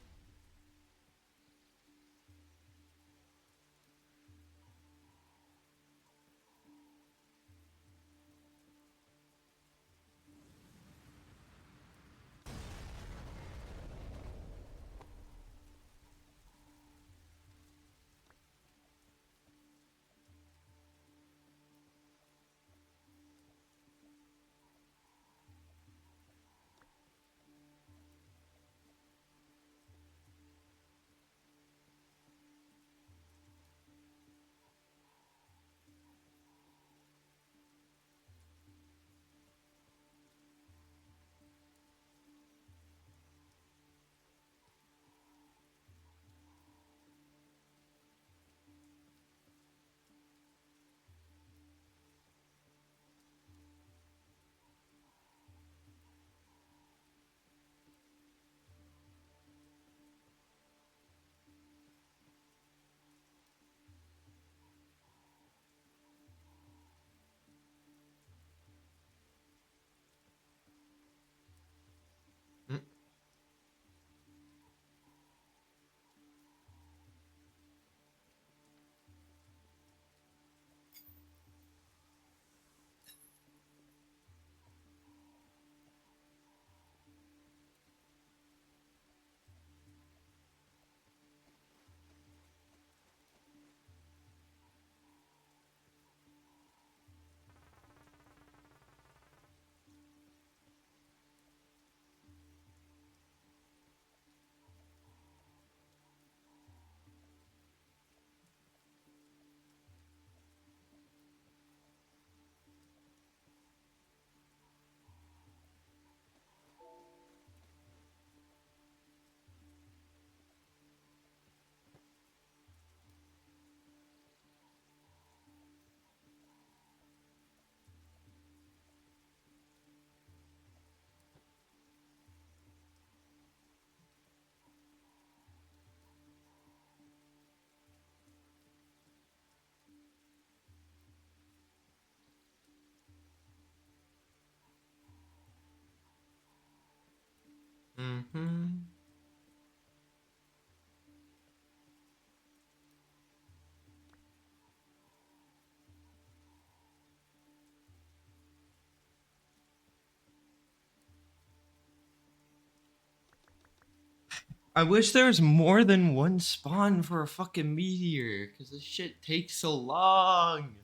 I wish there was more than one spawn for a fucking meteor, because this shit takes so long.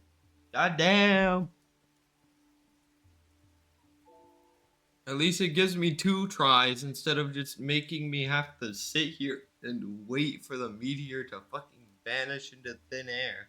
God damn. At least it gives me 2 tries instead of just making me have to sit here and wait for the meteor to fucking vanish into thin air.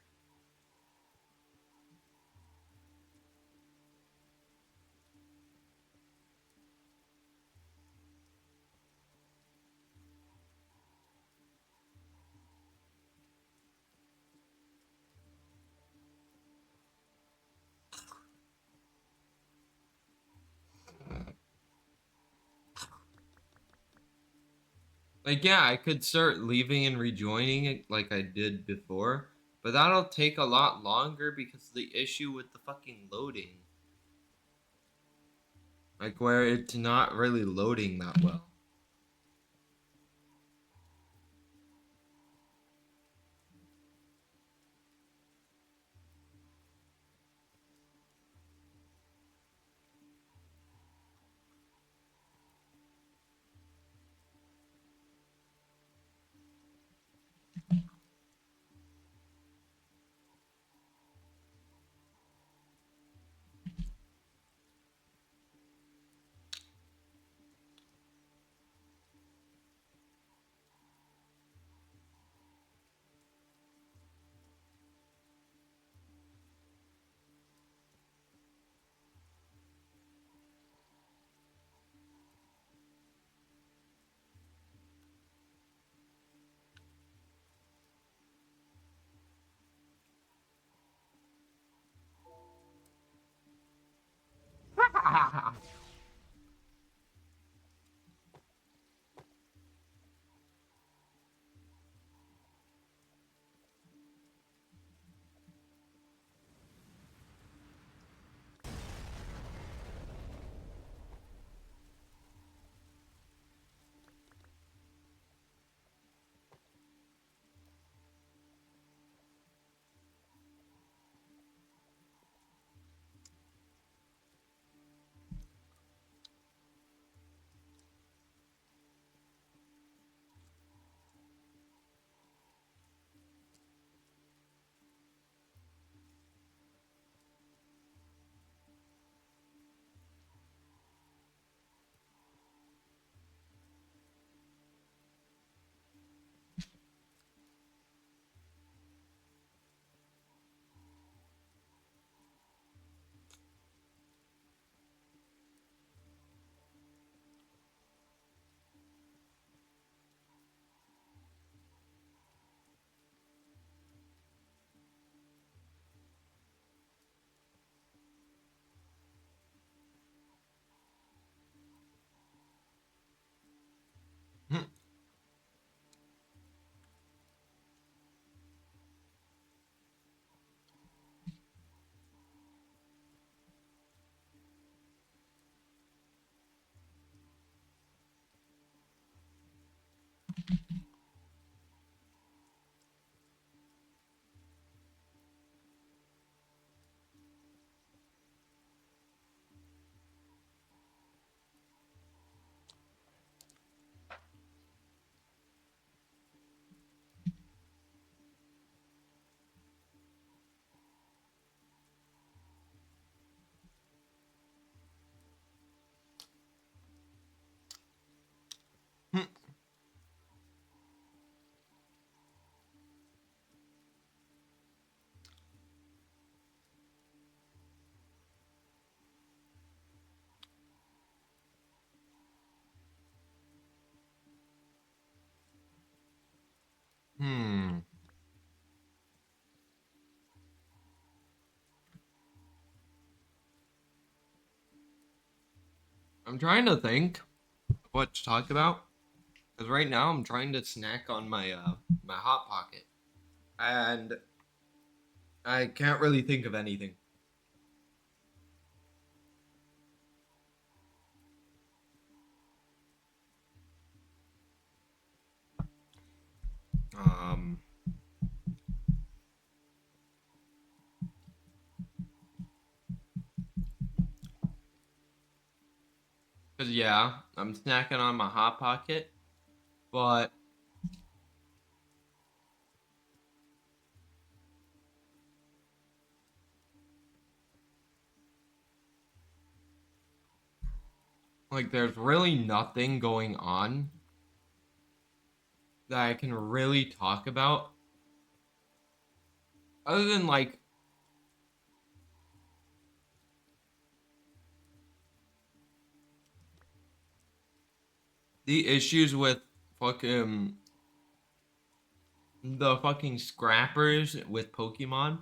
Like, yeah, I could start leaving and rejoining it like I did before, but that'll take a lot longer because of the issue with the fucking loading. Like, where it's not really loading that well. Hmm. I'm trying to think of what to talk about. Because right now I'm trying to snack on my hot pocket. And I can't really think of anything. Um Cause yeah, I'm snacking on my hot pocket, But like there's really nothing going on that I can really talk about other than like the issues with fucking the fucking scrappers with Pokemon.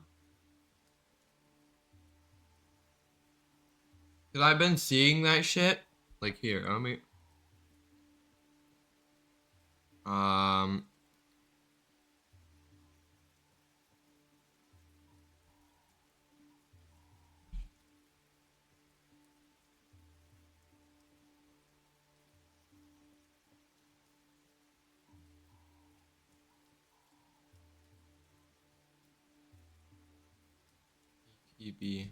Cause I've been seeing that shit. Like here, I mean, um, TB.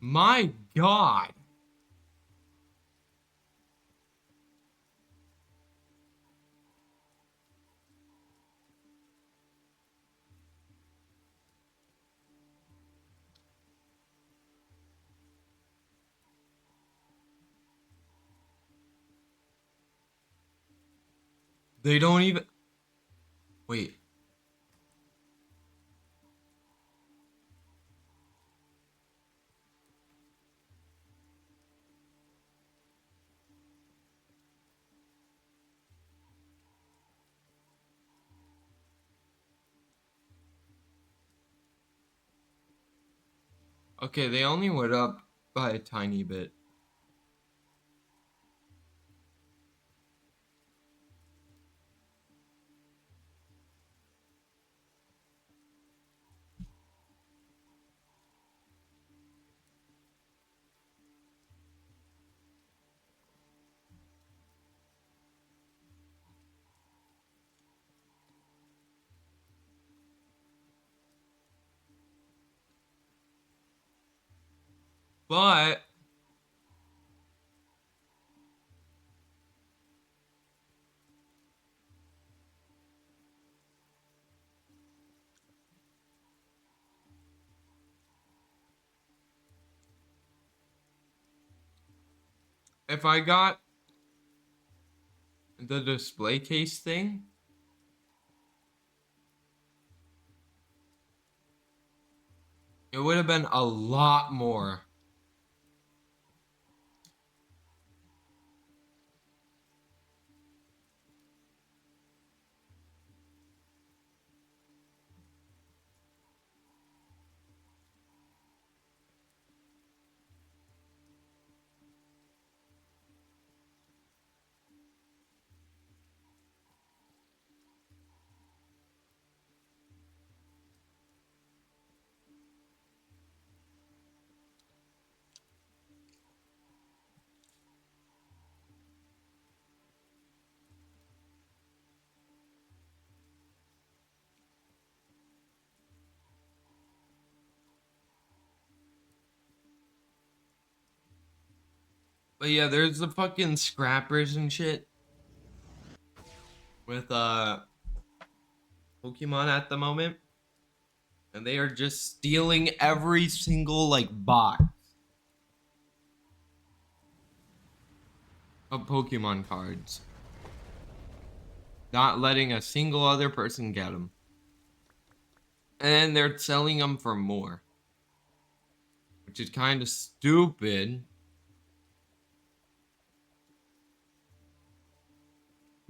My God, they don't even wait. Okay, they only went up by a tiny bit. But if I got the display case thing, it would have been a lot more. But yeah, there's the fucking scrappers and shit with Pokemon at the moment, and they are just stealing every single like box of Pokemon cards, not letting a single other person get them, and they're selling them for more, which is kind of stupid.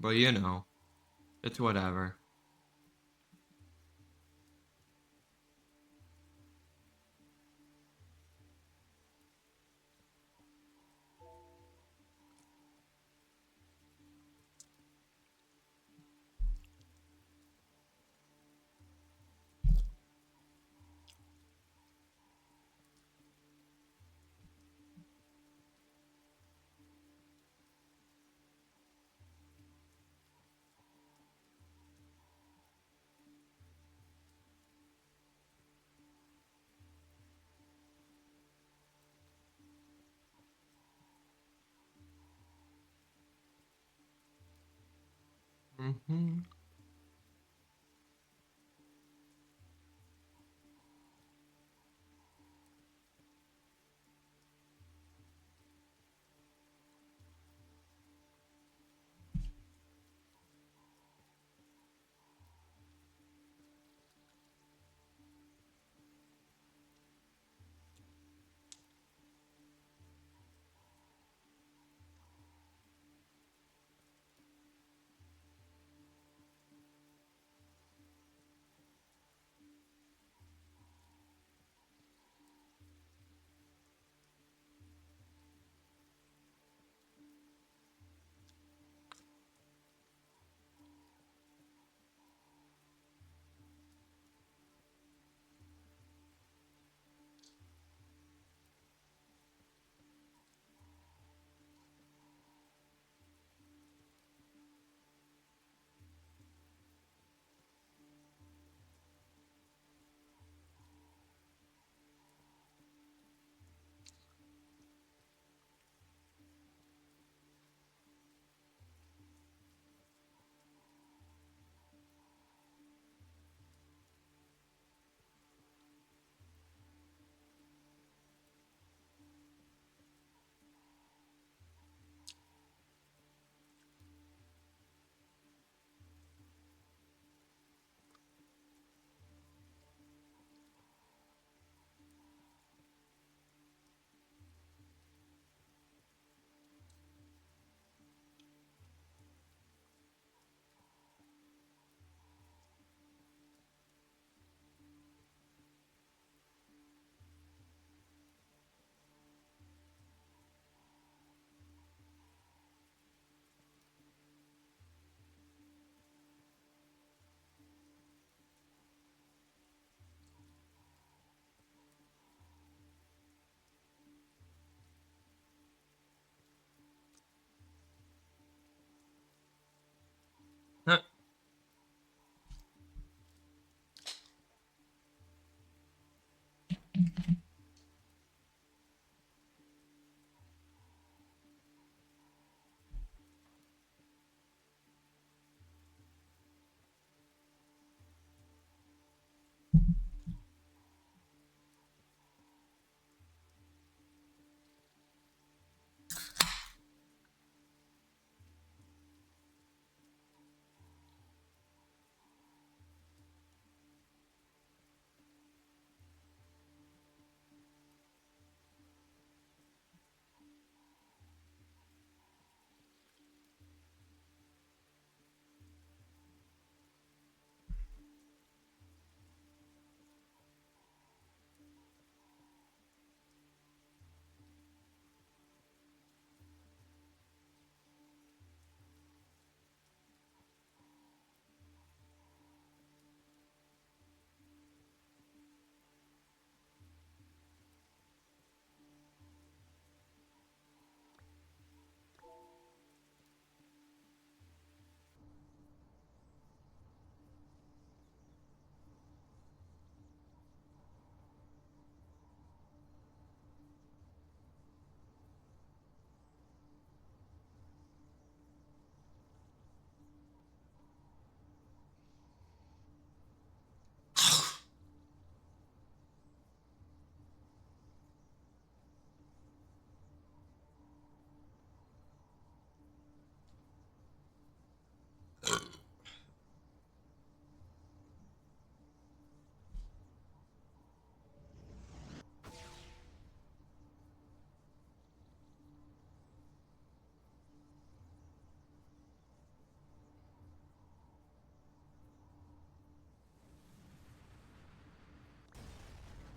But you know, it's whatever. Mm-hmm.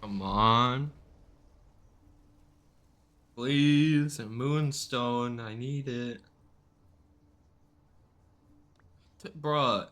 Come on. Please, a moonstone. I need it. Bruh.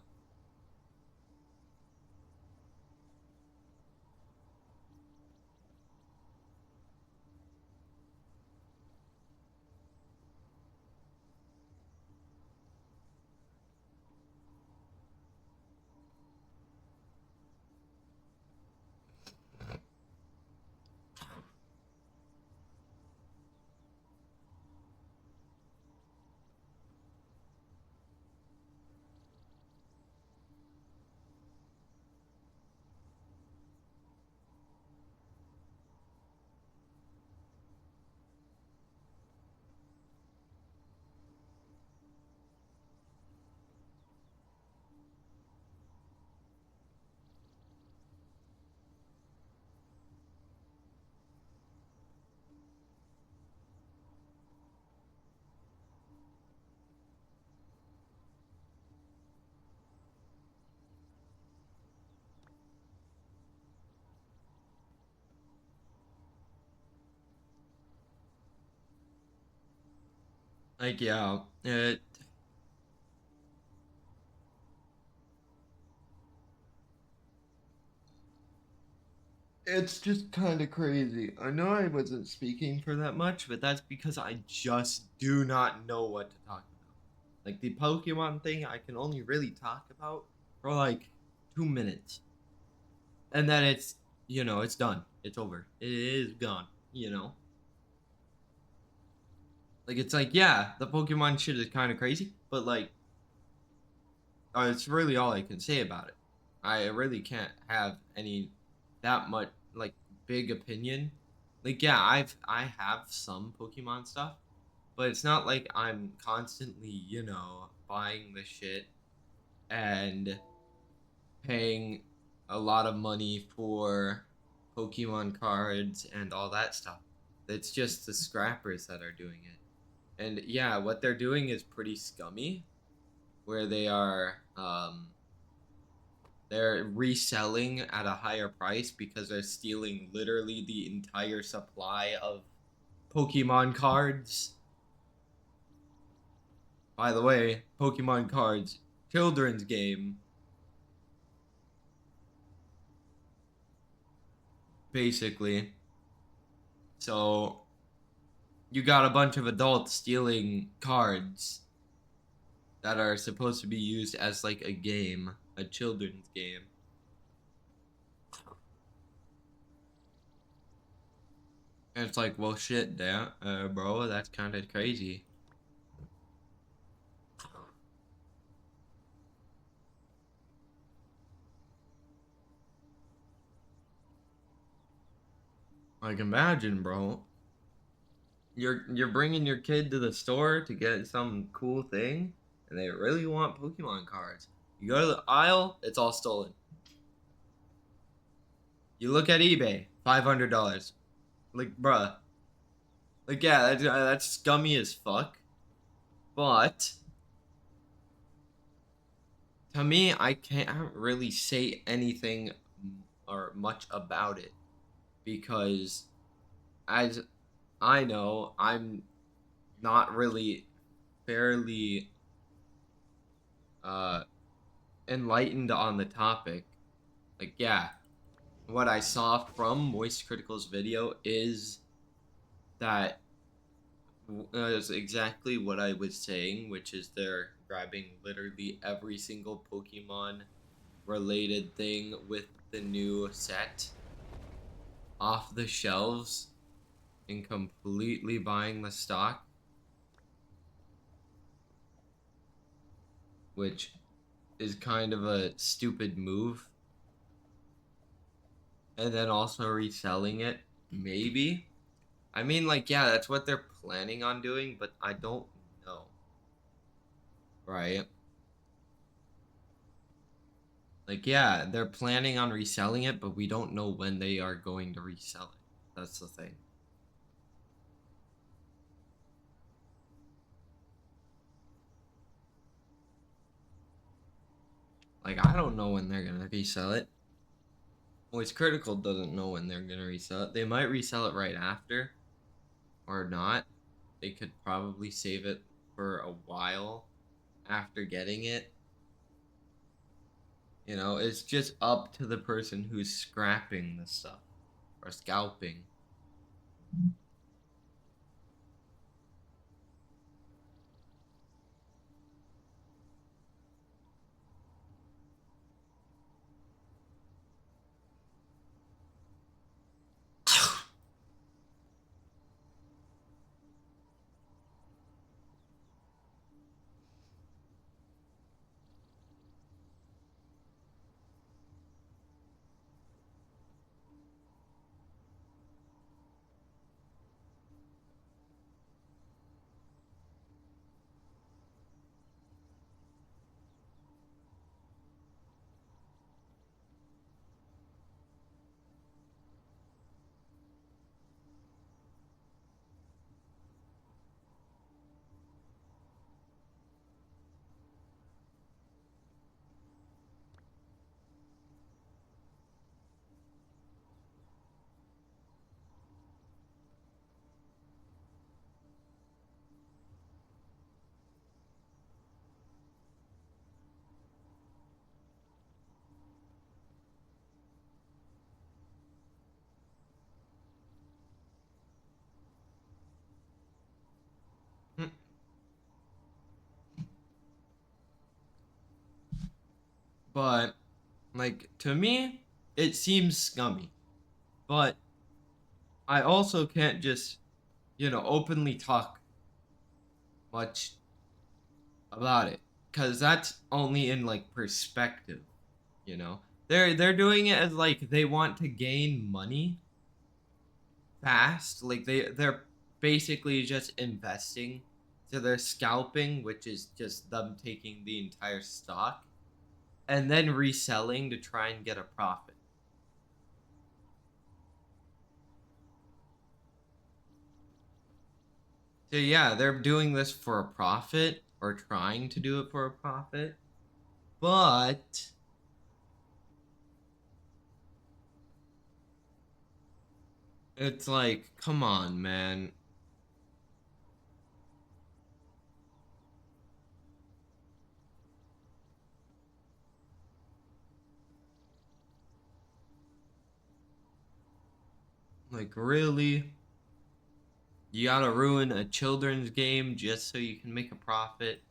Like, yeah. It's just kind of crazy. I know I wasn't speaking for that much, but that's because I just do not know what to talk about. Like the Pokemon thing, I can only really talk about for like 2 minutes. And then it's done. It's over. It is gone. Like, it's like, yeah, the Pokemon shit is kind of crazy, but like, it's really all I can say about it. I really can't have any that much like big opinion. Like, yeah, I have some Pokemon stuff, but it's not like I'm constantly, buying the shit and paying a lot of money for Pokemon cards and all that stuff. It's just the scrappers that are doing it. And yeah, what they're doing is pretty scummy, where they're reselling at a higher price because they're stealing literally the entire supply of Pokemon cards. By the way, Pokemon cards, children's game, basically. So you got a bunch of adults stealing cards that are supposed to be used as like a game, a children's game. And it's like, well, shit, damn, bro, that's kind of crazy. Like, imagine, bro, you're bringing your kid to the store to get some cool thing, and they really want Pokemon cards. You go to the aisle, it's all stolen. You look at eBay, $500. Like, bruh, like, yeah, that's scummy as fuck. But to me, I can't really say anything or much about it because, as I know, I'm not really fairly uh enlightened on the topic. Like, yeah, what I saw from Moist Critical's video that is exactly what I was saying, which is they're grabbing literally every single Pokemon related thing with the new set off the shelves and completely buying the stock, which is kind of a stupid move. And then also reselling it, maybe. I mean, like, yeah, that's what they're planning on doing, but I don't know, right? Like, yeah, they're planning on reselling it, but we don't know when they are going to resell it. That's the thing. Like, I don't know when they're gonna resell it. Voice Critical doesn't know when they're gonna resell it. They might resell it right after, or not. They could probably save it for a while after getting it. You know, it's just up to the person who's scrapping the stuff or scalping. But, like, to me, it seems scummy. But I also can't just, openly talk much about it. Because that's only in, like, perspective, you know? They're doing it as, like, they want to gain money fast. Like, they're basically just investing. So they're scalping, which is just them taking the entire stock and then reselling to try and get a profit. So yeah, they're doing this for a profit or trying to do it for a profit. But it's like, come on, man. Like, really? You gotta ruin a children's game just so you can make a profit?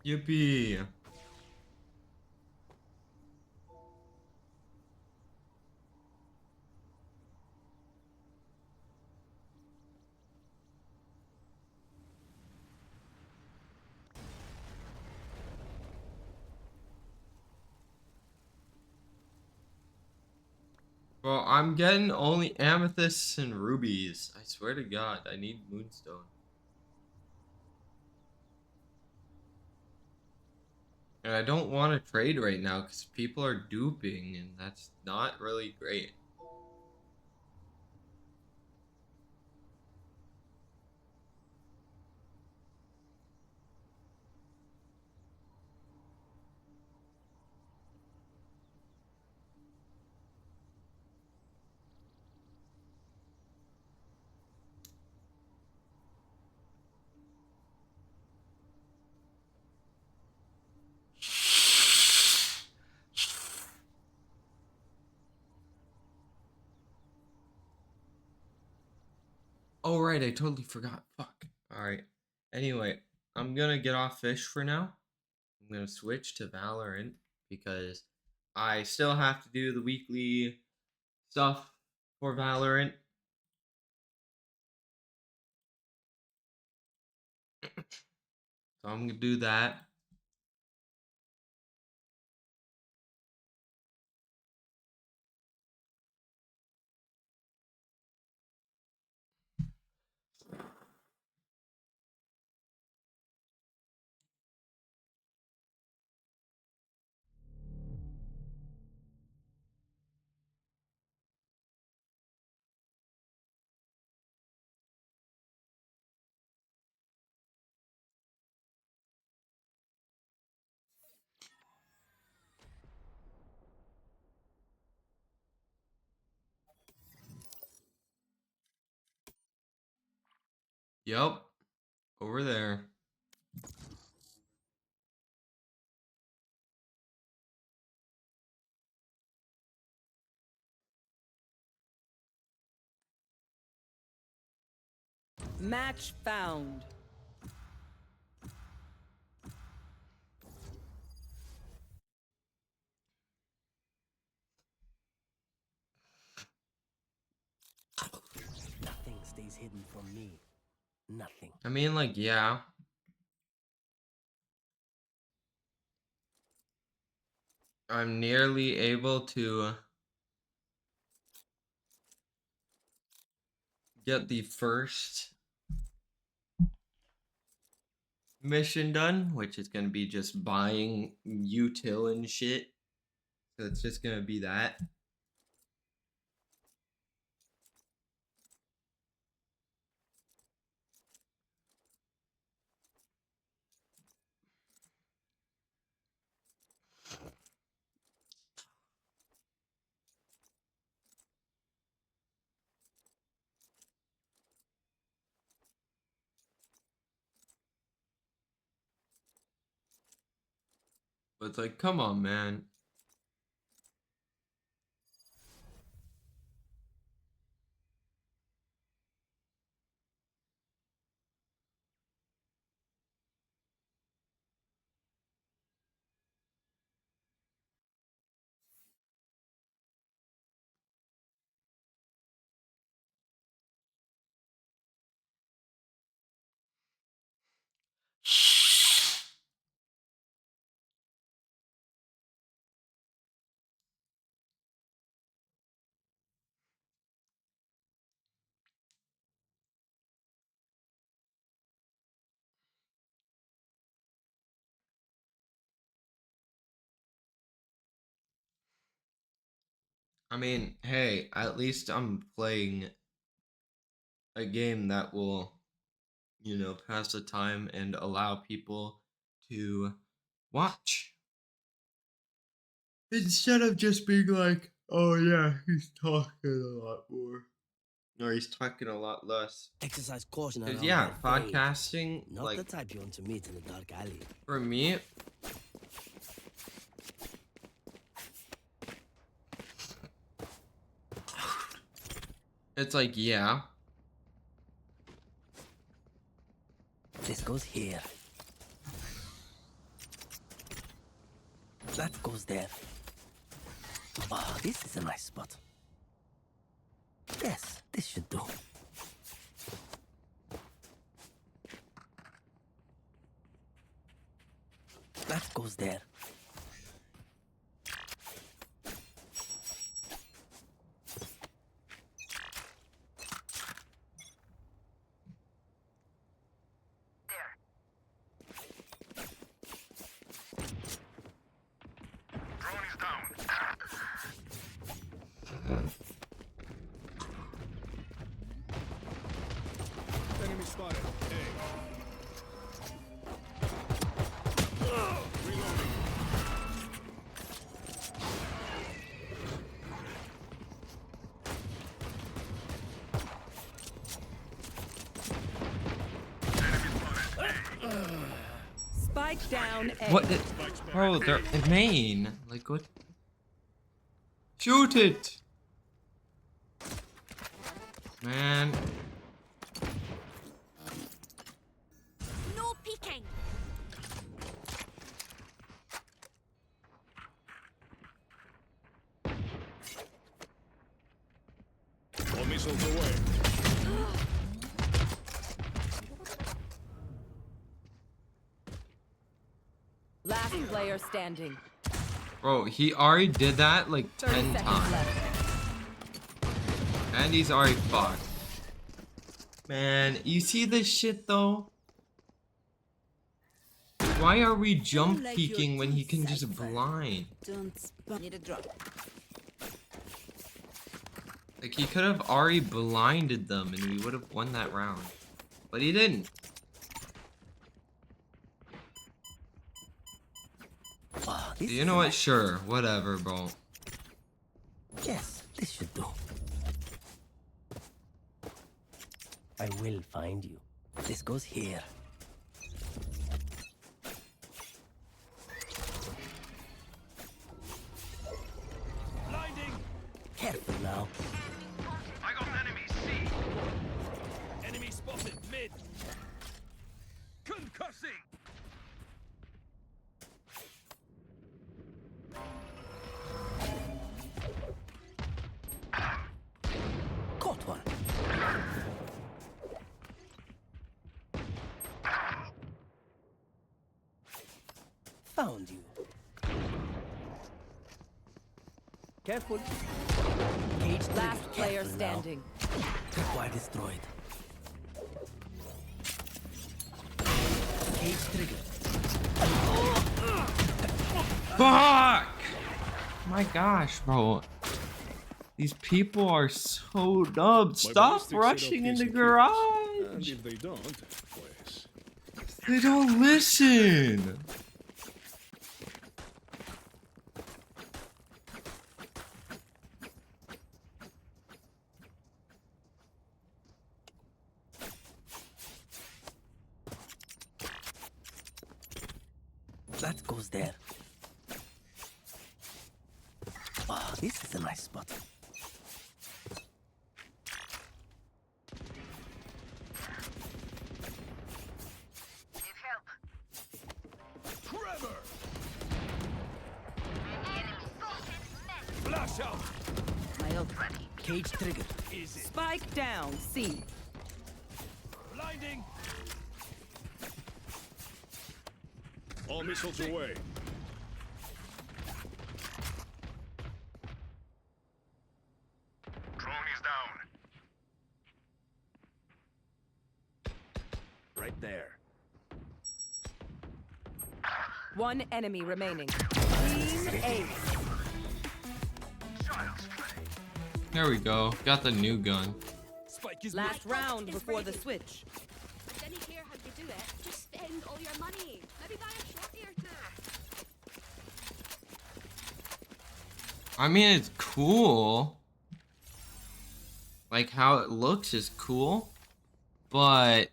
Yippee. Well, I'm getting only amethysts and rubies. I swear to God, I need moonstone. And I don't want to trade right now because people are duping, and that's not really great. Oh, right, I totally forgot. Fuck. Alright. Anyway, I'm gonna get off fish for now. I'm gonna switch to Valorant because I still have to do the weekly stuff for Valorant. So I'm gonna do that. Yup. Over there. Match found. Nothing stays hidden from me. Nothing. I mean, like, yeah. I'm nearly able to get the first mission done, which is gonna be just buying util and shit. So it's just gonna be that. But it's like, come on, man. I mean, hey, at least I'm playing a game that will, pass the time and allow people to watch. Instead of just being like, oh yeah, he's talking a lot more. Or he's talking a lot less. Exercise caution Because, around yeah, that fade. podcasting, Not like, the type you want to meet in a dark alley. for me, it's like, yeah, This goes here. That goes there. Oh, this is a nice spot. Yes, this should do. That goes there. Enemy spotted. Spike down A. What? Bro, they're in main. Like what? Shoot it, man. No peeking. All missiles away. Last player standing. Bro, he already did that like 30 10 seconds times. left. And he's already fucked. Man, you see this shit though? Why are we jump peeking when he can just blind? Need a drop. Like he could have already blinded them and we would have won that round. But he didn't. Oh, this You is know a what? nice- Sure, whatever, bro. Yes, this should do. I will find you. This goes here. Blinding. Careful now. I got enemy C. Enemy spotted mid. Concussing. Caught one. Found you. Careful. Cage trigger. Last player Careful now. standing. Tripwire destroyed. Cage trigger. Fuck! My gosh, bro. These people are so dumb. Stop rushing in the And garage. if they don't, pues. They don't listen. That goes there. Oh, this is a nice spot. Trevor. Flash out. My ult ready. Cage trigger. Easy. Spike down C. Blinding. All missiles away. Drone is down. Right there. One enemy remaining. Team Ace. There we go. Got the new gun. Spike is Last round before the switch. Didn't hear how you do it. Just spend all your money. Maybe buy a shorty or two. I mean, it's cool. Like how it looks is cool. But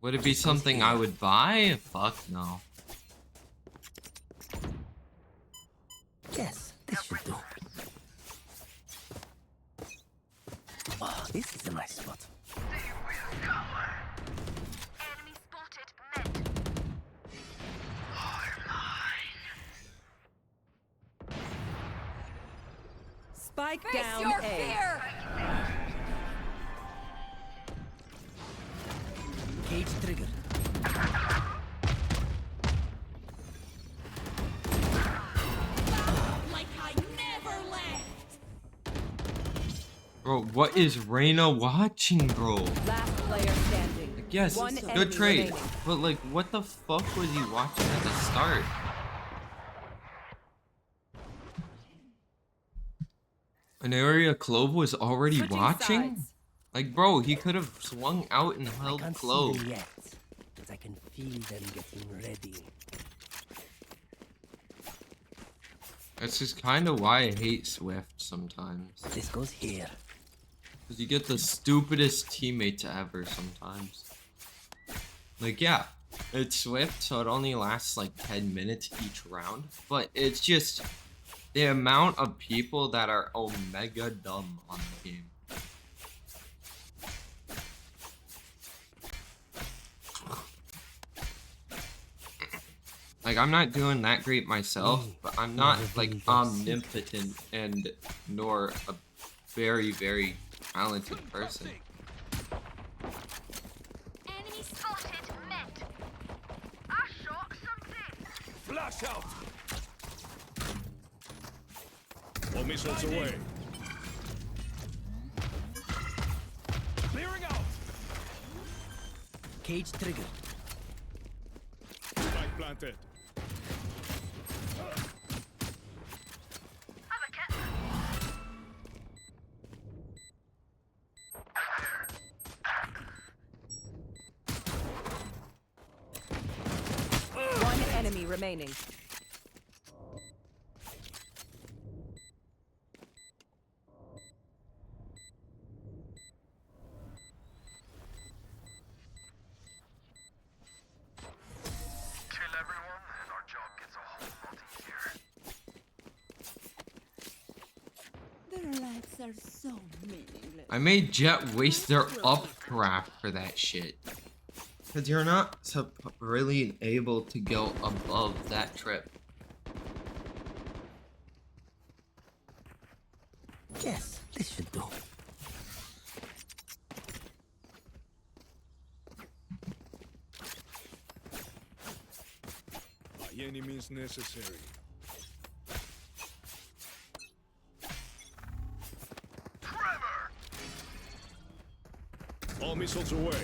would it be something I would buy? Fuck no. Yes, this should do. Oh, this is a nice spot. Enemy spotted mid. Spike Face down your A. fear. Cage trigger. Like I never left. Bro, what is Reyna watching, bro? Last player standing. Yes, One enemy good trade. remaining. But like, what the fuck was he watching at the start? An area Clove was already Switching watching? sides. Like, bro, he could have swung out and I held can't see Clove. them yet, but I can feel them getting ready. That's just kind of why I hate Swift sometimes. This goes here. Because you get the stupidest teammates ever sometimes. Like, yeah, it's Swift, so it only lasts like 10 minutes each round. But it's just the amount of people that are omega dumb on the game. Like, I'm not doing that great myself, but I'm not like omnipotent and nor a very, very talented person. Enemy spotted. Met. I shot something. Flash out. All missiles away. Clearing out. Cage trigger. Spike planted. One enemy remaining. Kill everyone, and our job gets a whole lot easier. Their lives are so meaningless. I made Jet waste their upcraft for that shit. Because you're not really able to go above that trip. Yes, this should do. By any means necessary. Trevor! All missiles away.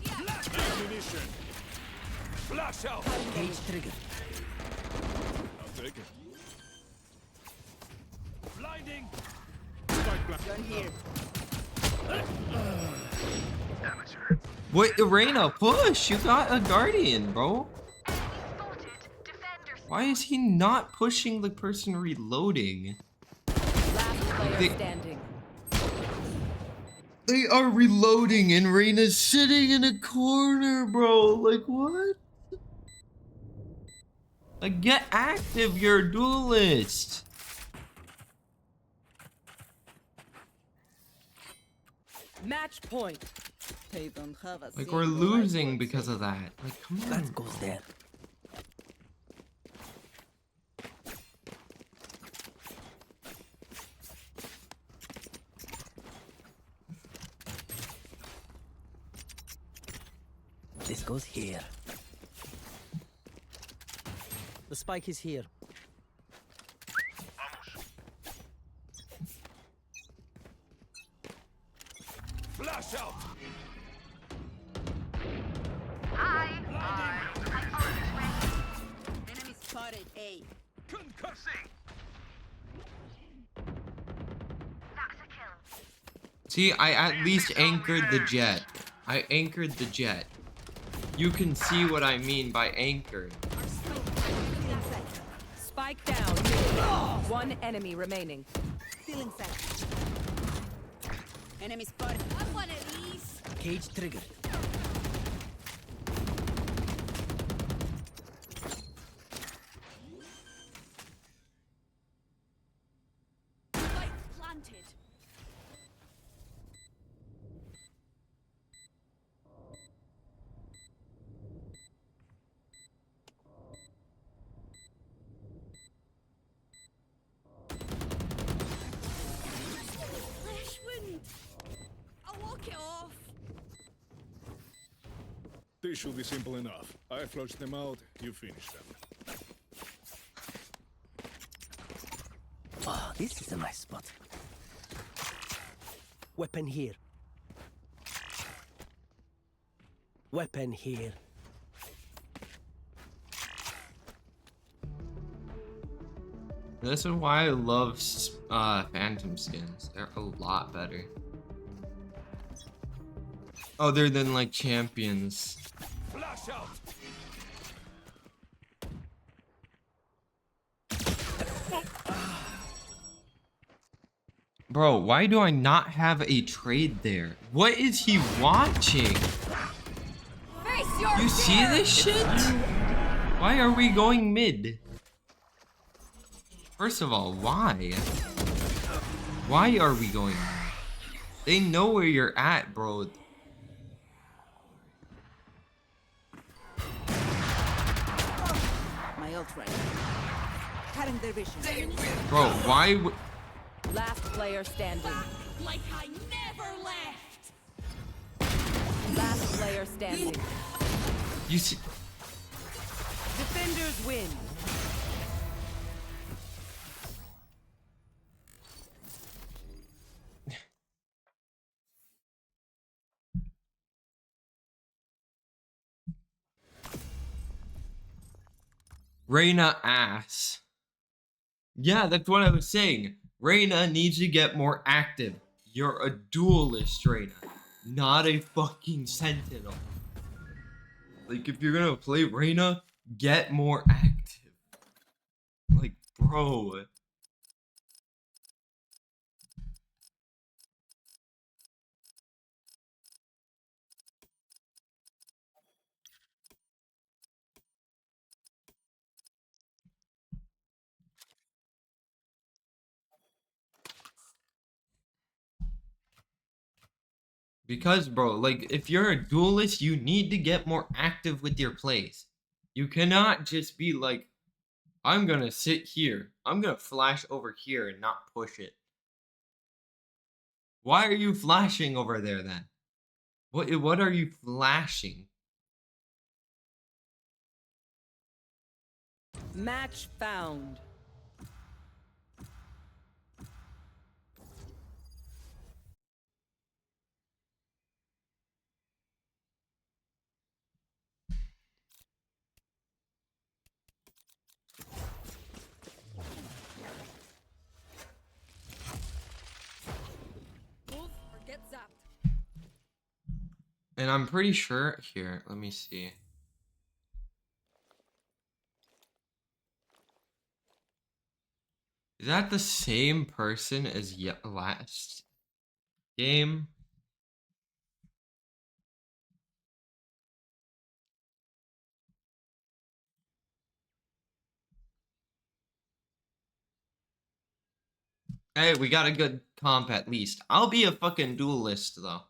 Ammunition. Flash out. Cage trigger. I'll take it. Blinding. Spike planted. Amateur. Wait, Arena, push! You got a Guardian, bro. Enemy spotted. Defenders. Why is he not pushing the person reloading? Last player They- standing. They are reloading and Reina's sitting in a corner, bro. Like, what? Like, get active, you're a duelist. Match point. They don't have a Like, we're single losing right because of that. Like, come on. That goes there. This goes here. The spike is here. Flash out. Enemy spotted. A. Concussing. That's a kill. See, I at least anchored the jet. I anchored the jet. You can see what I mean by anchored. Spike down. One enemy remaining. Stealing set. Enemy spotted. I want of these. Cage trigger. Spike planted. Flesh wound. I'll walk it off. This should be simple enough. I flush them out, you finish them. Oh, this is a nice spot. Weapon here. Weapon here. This is why I love Phantom skins. They're a lot better. Other than like champions. Flash out. Bro, why do I not have a trade there? What is he watching? Face your You see this shit? Why are we going mid? First of all, why? Why are we going mid? They know where you're at, bro. My ult right. Cutting their vision. Bro, why would... Last player standing. Like I never left. Last player standing. You see... Defenders win. Reyna ass. Yeah, that's what I was saying. Reyna needs to get more active. You're a duelist, Reyna, not a fucking sentinel. Like, if you're gonna play Reyna, get more active. Like, bro. Because, bro, like, if you're a duelist, you need to get more active with your plays. You cannot just be like, I'm gonna sit here. I'm gonna flash over here and not push it. Why are you flashing over there then? What are you flashing? Match found. Move or get zapped. And I'm pretty sure here, let me see. Is that the same person as last game? Hey, we got a good comp at least. I'll be a fucking duelist though.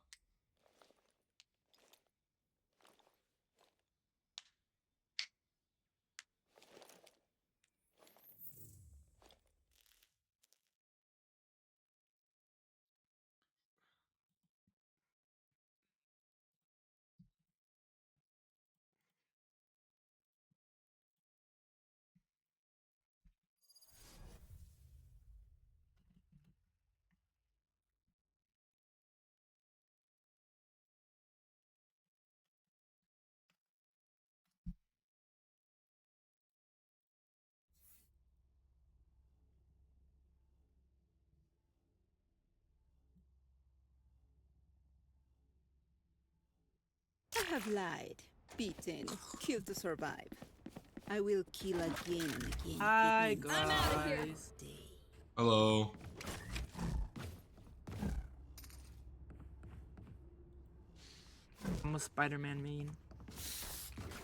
I have lied, beaten, killed to survive. I will kill again and again. Hi It means I'm out of here. guys. Stay. Hello. I'm a Spider-Man main.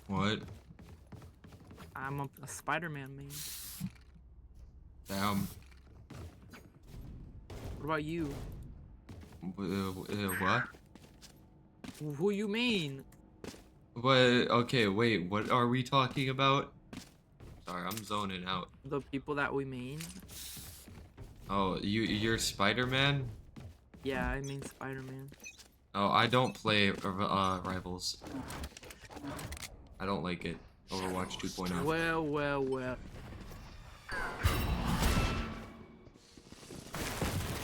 What? I'm a Spider-Man main. Damn. What about you? What? Who you mean? What? Okay, wait. What are we talking about? Sorry, I'm zoning out. The people that we mean? Oh, you're Spider-Man? Yeah, I mean Spider-Man. Oh, I don't play Rivals. I don't like it. Overwatch 2.0. Well.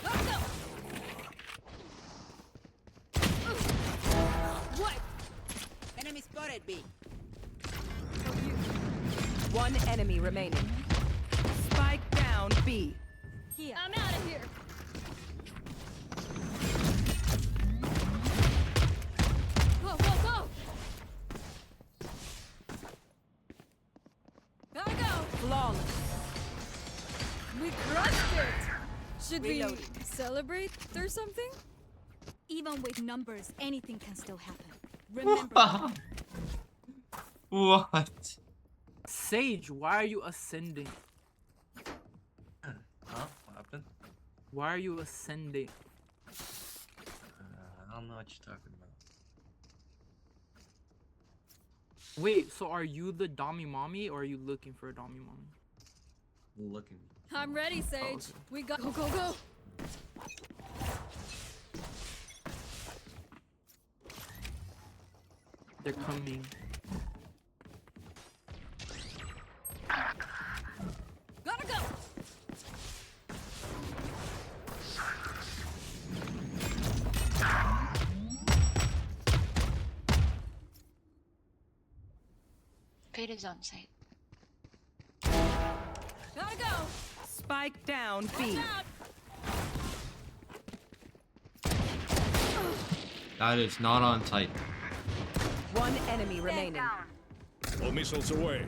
Let's go. What? Enemy spotted B. One enemy remaining. Spike down. down B. Here. I'm out of here. Go, go, go! Gotta go! Flawless. We crushed it! Should Reloading. we celebrate or something? Even with numbers, anything can still happen. Remember that. What? Sage, why are you ascending? Huh? What happened? Why are you ascending? I don't know what you're talking about. Wait, so are you the Dommy Mommy or are you looking for a Dommy Mommy? Looking. I'm ready, Sage. okay. We got go, go, go! They're coming. Gotta go! Fate is on site. Gotta go! Spike down B. Watch out! That is not on site. One enemy remaining. All missiles away.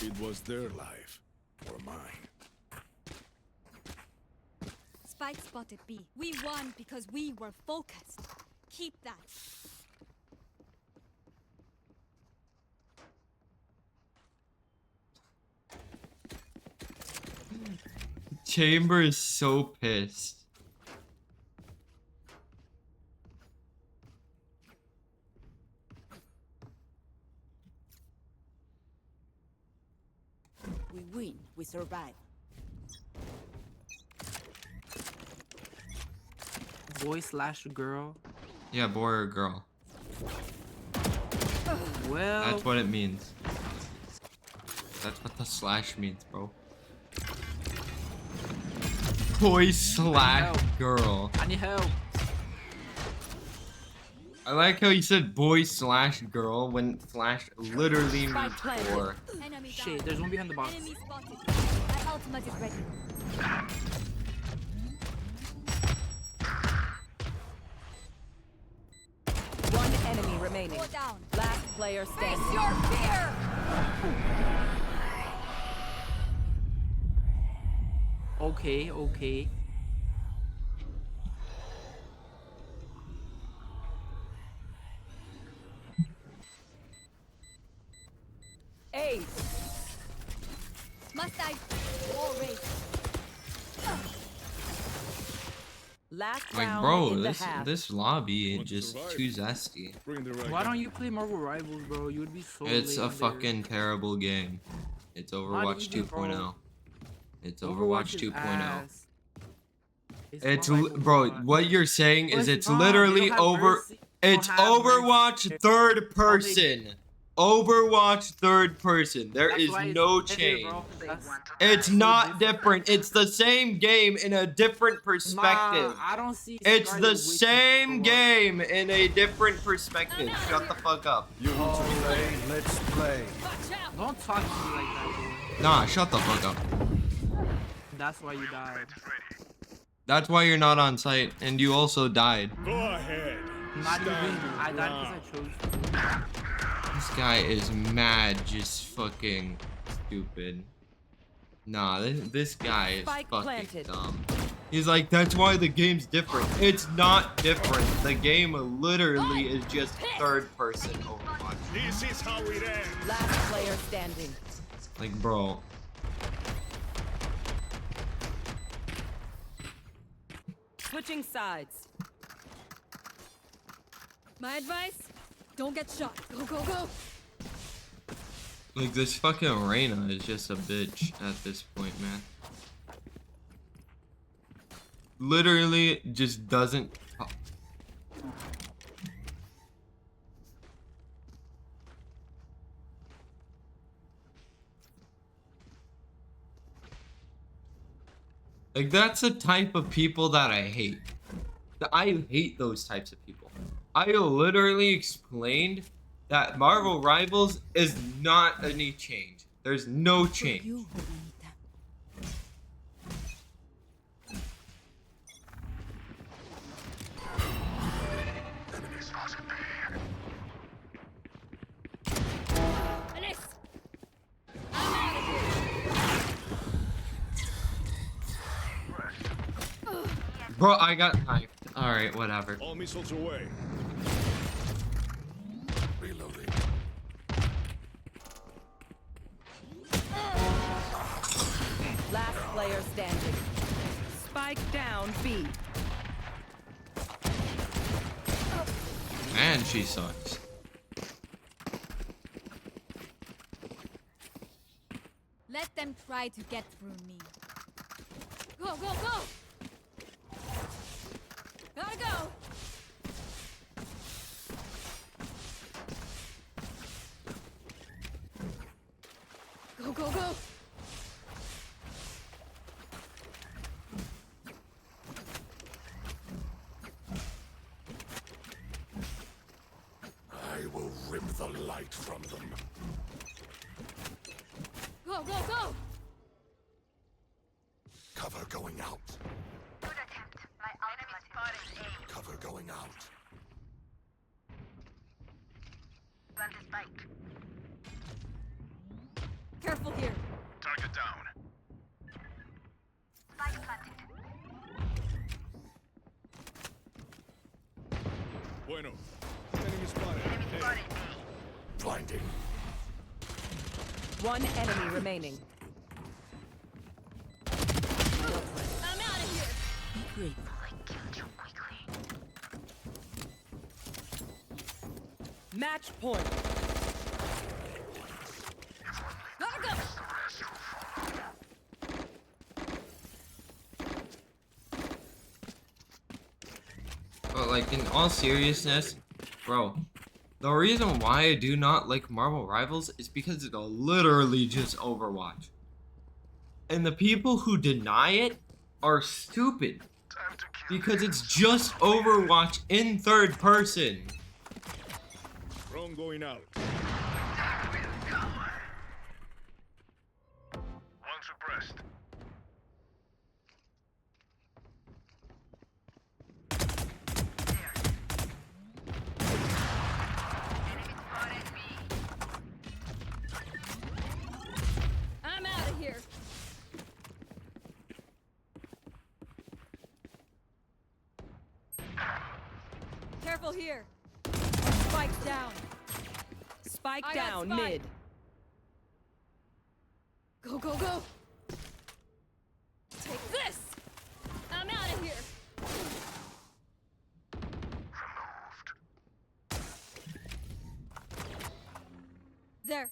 It was their life, or mine. Spike spotted B. We won because we were focused. Keep that. Chamber is so pissed. We win. We survive. Boy/girl. Yeah, boy or girl. Well, That's what it means. That's what the slash means, bro. Boy/girl. I need help. I like how you said boy/girl when slash literally means Spike planted. for. Enemy Shit, down. there's one behind the box. Enemy spotted. My ultimate is ready. One enemy remaining. Go down. Last player Face standing. your fear! Okay, okay. Ace. Must I? War race. Last Like, round bro, in the this half. this lobby Want is to just survive? too zesty. Bring the right Why don't guy. you play Marvel Rivals, bro? You would be so It's a legendary. fucking terrible game. It's Overwatch even, bro. 2.0. It's Overwatch is 2.0. ass. It's not like bro, Overwatch. what you're saying is it's not. They literally don't have over. mercy. They It's don't have mercy. Overwatch third person. Overwatch third person. There That's is why it's no better, change. bro. That's It's so not different. It's the same game in a different perspective. Nah, I don't see. It's Scarlet the Witch in same Overwatch. game in a different perspective. Shut the fuck up. Let's play. Watch out! Don't talk to me like that, bro. Nah, shut the fuck up. That's why you died. That's why you're not on site, and you also died. Go ahead. Not even. Stand your I died ground. because I chose. This guy is mad, just fucking stupid. Nah, this guy is Spike fucking planted. dumb. He's like, that's why the game's different. It's not different. The game literally is just third person Overwatch. This is how it ends. Last player standing. Like, bro. Switching sides. My advice? Don't get shot. Go, go, go! Like, this fucking Reyna is just a bitch at this point, man. Literally just doesn't. Like, that's the type of people that I hate. I hate those types of people. I literally explained that Marvel Rivals is not any change. There's no For change. you, Juanita. Bro, I got knifed. Alright, whatever. All missiles away. Reloading. Last player standing. Spike down B. Man, she sucks. Let them try to get through me. Go, go, go! Gotta go! Go, go, go! I will rip the light from them. Go, go, go! Cover going out. Good attempt. My enemy spotted A. Cover going out. Plant the spike. Careful here. Target down. Spike planted. Bueno. Enemy spotted. Enemy A. spotted A. Blinding. One enemy remaining. I'm out of here! Be grateful. I killed you quickly. Match point. Gotta go! But like in all seriousness, bro, the reason why I do not like Marvel Rivals is because it's literally just Overwatch. And the people who deny it are stupid. Time to kill. Because it's just Overwatch in third person. Drone going out. One suppressed. I'm out of here! Careful here! Spike down! Spike I got down spike. mid. Go, go, go! Take this! I'm out of here! There.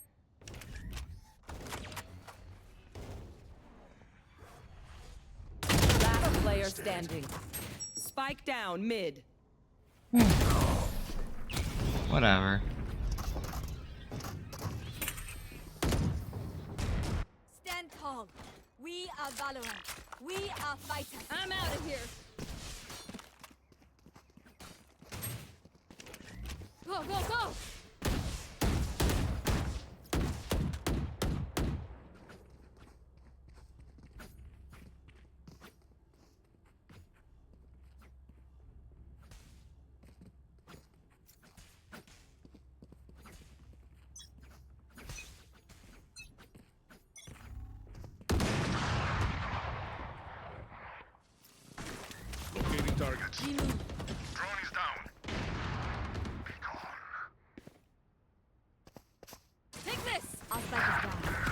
Last player standing. Spike down mid. Whatever. Stand tall. We are valorant. We are fighters. I'm out of here. Go, go, go! Locating targets. Drone is down. Be gone. Take this! Our spike is down.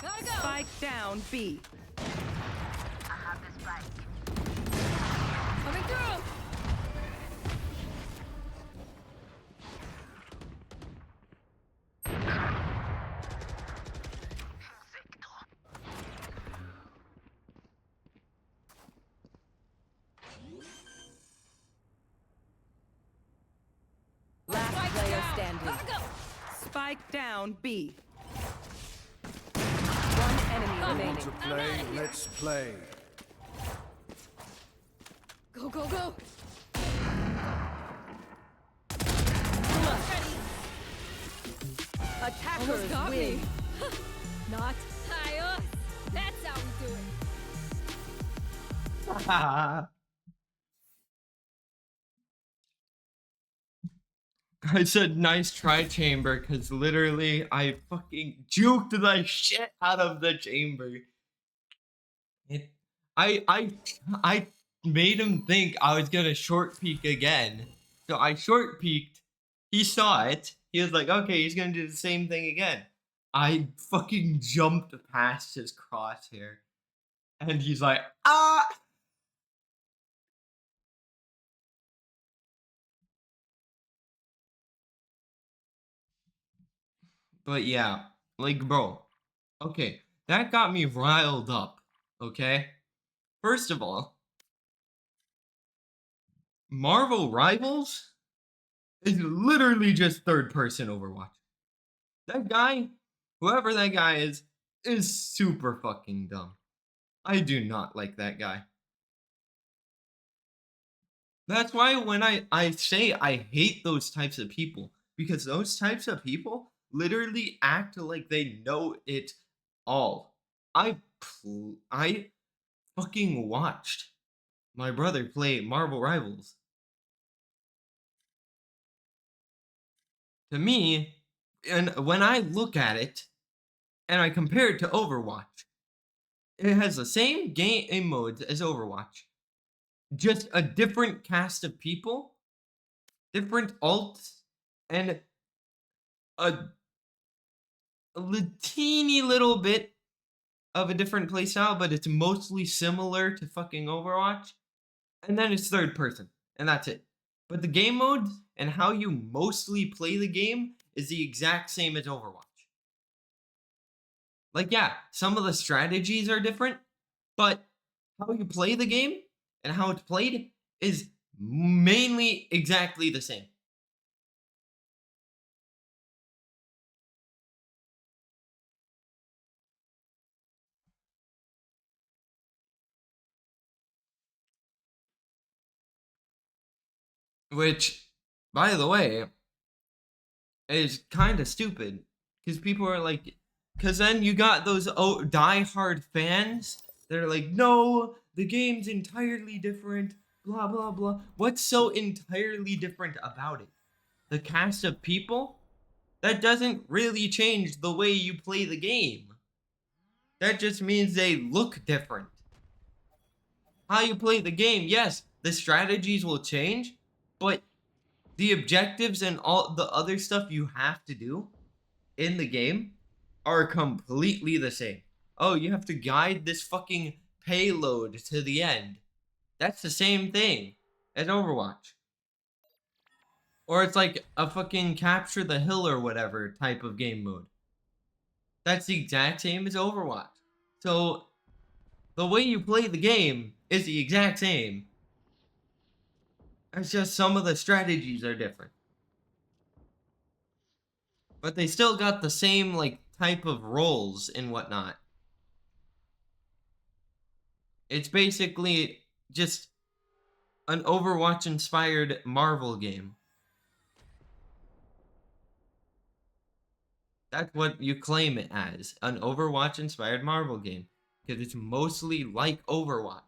Gotta go! Spike down B. I have the spike. Coming through! Last Spike player down. standing. Gotta go! Spike down B. One enemy remaining. I'm outta here. Let's play. Go, go, go! Clutch. Ready! Attackers Almost got win. me. Not. Ayos. That's how we do it. I said nice try chamber because literally I fucking juked the shit out of the chamber. It, I made him think I was gonna short peek again. So I short peeked. He saw it. He was like, okay, he's gonna do the same thing again. I fucking jumped past his crosshair. And he's like, ah! But yeah, like, bro, okay, that got me riled up, okay? First of all, Marvel Rivals is literally just third person Overwatch. That guy, whoever that guy is super fucking dumb. I do not like that guy. That's why when I say I hate those types of people, because those types of people literally act like they know it all. I fucking watched my brother play Marvel Rivals. To me, and when I look at it and I compare it to Overwatch, it has the same game modes as Overwatch, just a different cast of people, different alts, and a teeny little bit of a different playstyle, but it's mostly similar to fucking Overwatch. And then it's third person, and that's it. But the game modes and how you mostly play the game is the exact same as Overwatch. Like, yeah, some of the strategies are different, but how you play the game and how it's played is mainly exactly the same. Which, by the way, is kind of stupid because people are like, because then you got those die-hard fans that are like, no, the game's entirely different, blah blah blah. What's so entirely different about it? The cast of people? That doesn't really change the way you play the game. That just means they look different. How you play the game, yes, the strategies will change, but the objectives and all the other stuff you have to do in the game are completely the same. Oh, you have to guide this fucking payload to the end. That's the same thing as Overwatch. Or it's like a fucking capture the hill or whatever type of game mode. That's the exact same as Overwatch. So the way you play the game is the exact same. It's just some of the strategies are different. But they still got the same like type of roles and whatnot. It's basically just an Overwatch inspired Marvel game. That's what you claim it as, an Overwatch inspired Marvel game, because it's mostly like Overwatch.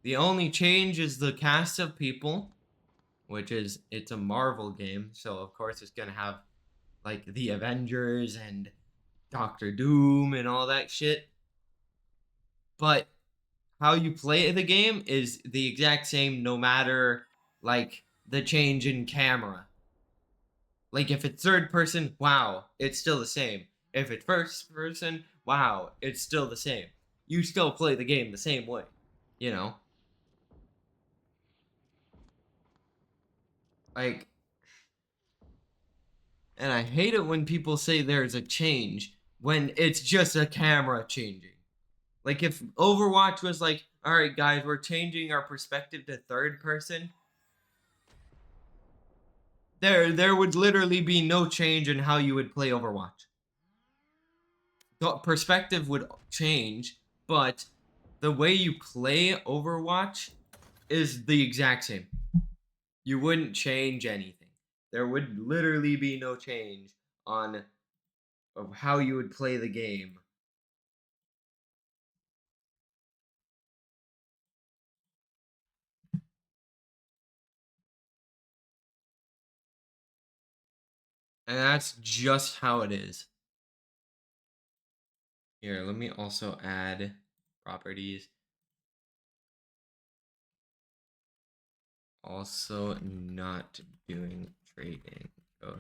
The only change is the cast of people, which is it's a Marvel game, so of course it's gonna have like the Avengers and Doctor Doom and all that shit. But how you play the game is the exact same no matter like the change in camera. Like if it's third person, wow, it's still the same. If it's first person, wow, it's still the same. You still play the game the same way, you know? Like, and I hate it when people say there's a change when it's just a camera changing. Like if Overwatch was like, all right, guys, we're changing our perspective to third person. There would literally be no change in how you would play Overwatch. The perspective would change, but the way you play Overwatch is the exact same. You wouldn't change anything. there would literally be no change on of how you would play the game. And that's just how it is. Here, let me also add properties. Also not doing trading. Go.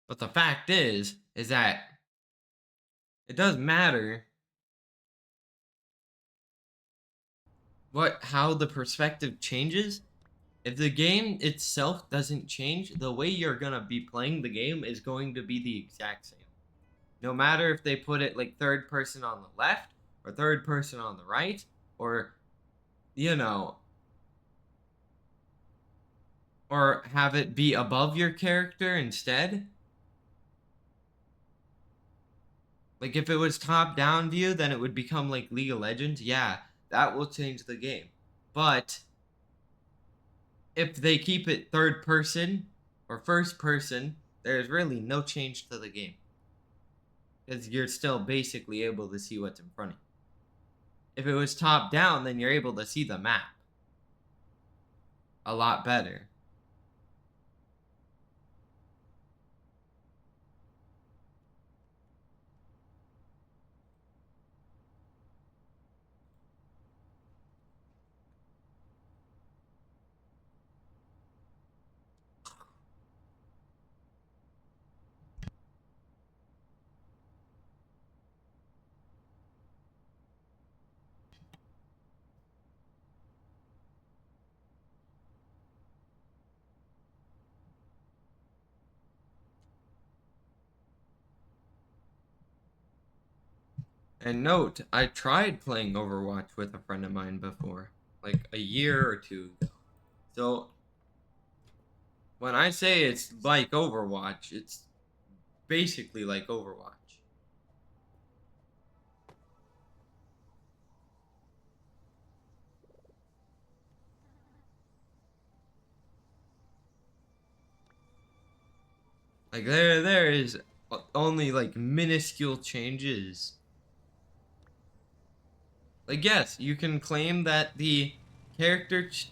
But the fact is that it does matter how the perspective changes. If the game itself doesn't change, the way you're gonna be playing the game is going to be the exact same. No matter if they put it like third person on the left or third person on the right, or you know, or have it be above your character instead. Like if it was top down view, then it would become like League of Legends. Yeah, that will change the game. But if they keep it third person or first person, there's really no change to the game. Because you're still basically able to see what's in front of you. If it was top down, then you're able to see the map a lot better. And note, I tried playing Overwatch with a friend of mine before, like a year or two ago. So when I say it's like Overwatch, it's basically like Overwatch. Like there is only like minuscule changes. Like yes, you can claim that the characters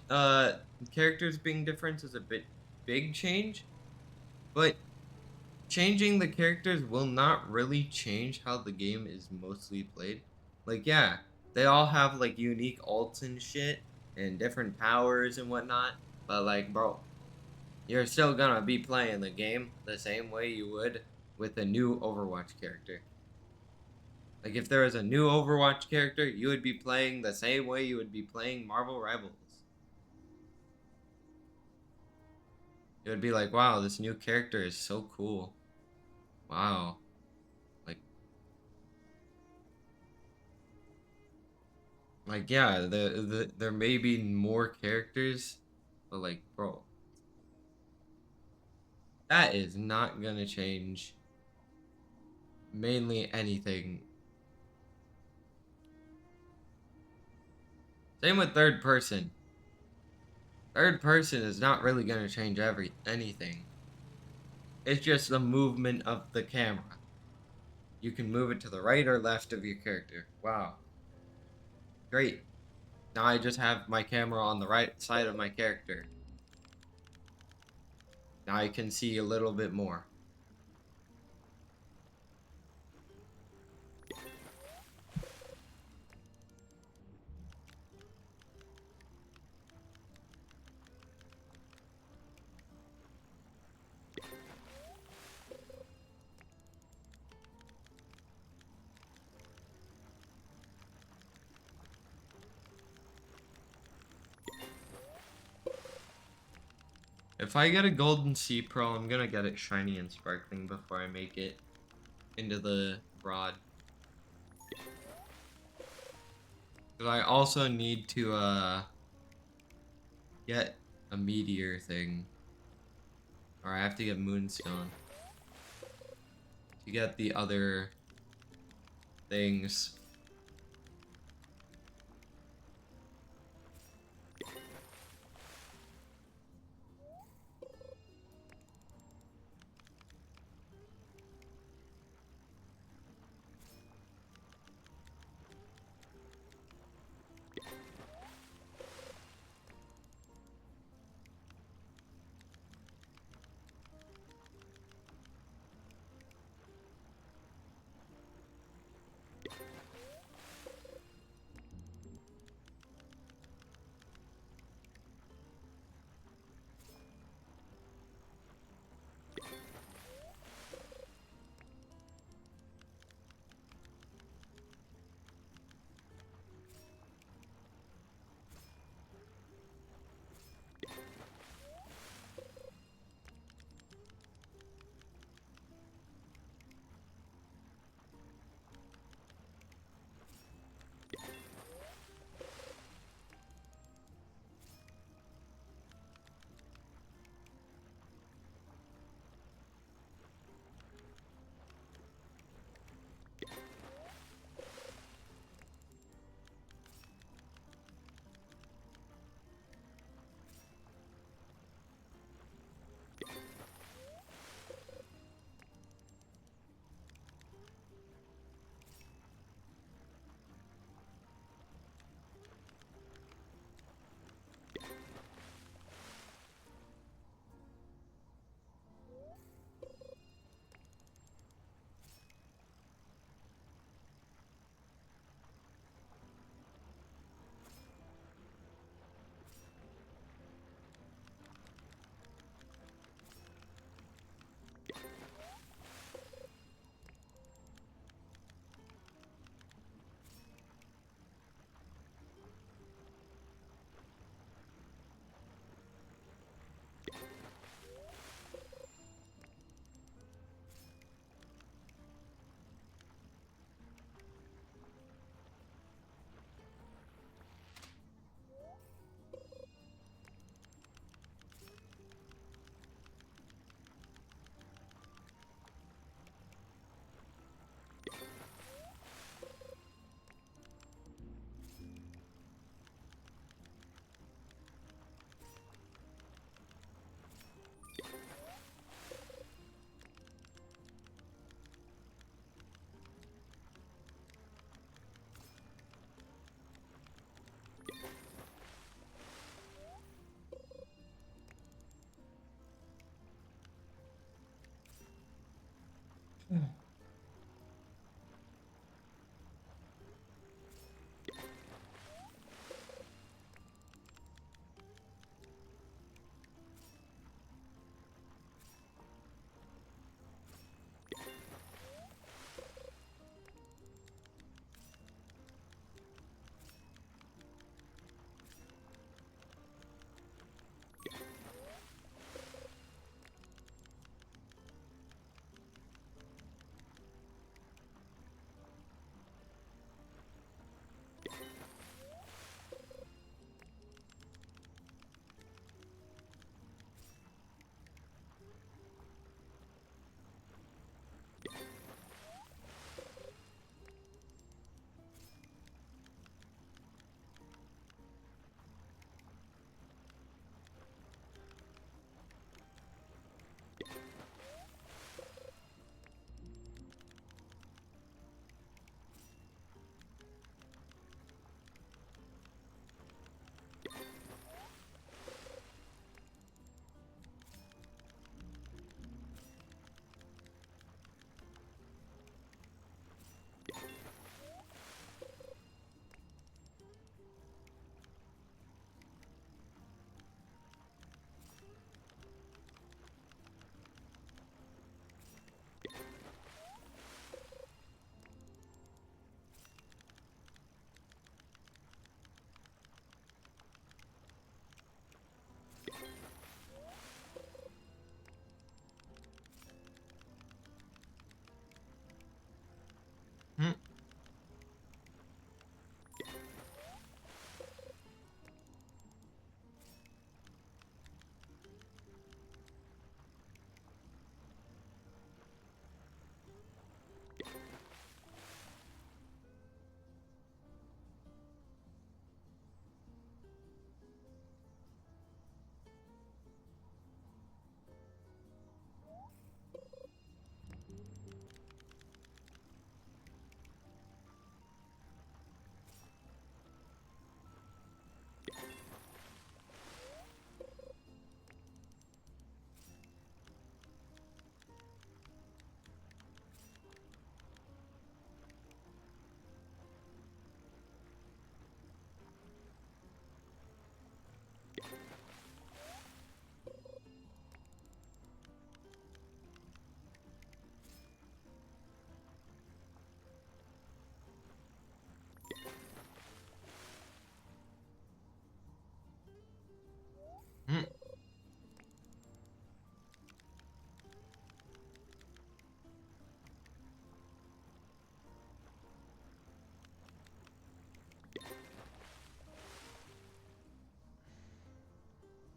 being different is a big change, but changing the characters will not really change how the game is mostly played. Like yeah, they all have like unique ults and shit and different powers and whatnot, but like bro, you're still gonna be playing the game the same way you would with a new Overwatch character. Like if there was a new Overwatch character, you would be playing the same way you would be playing Marvel Rivals. It would be like, wow, this new character is so cool. Wow. Like yeah, there may be more characters, but like, bro, that is not gonna change mainly anything. Same with third person. Third person is not really gonna change anything. It's just the movement of the camera. You can move it to the right or left of your character. Wow. Great. Now I just have my camera on the right side of my character. Now I can see a little bit more. If I get a golden C Pro, I'm gonna get it shiny and sparkling before I make it into the rod. But I also need to get a meteor thing. Or I have to get moonstone. To get the other things.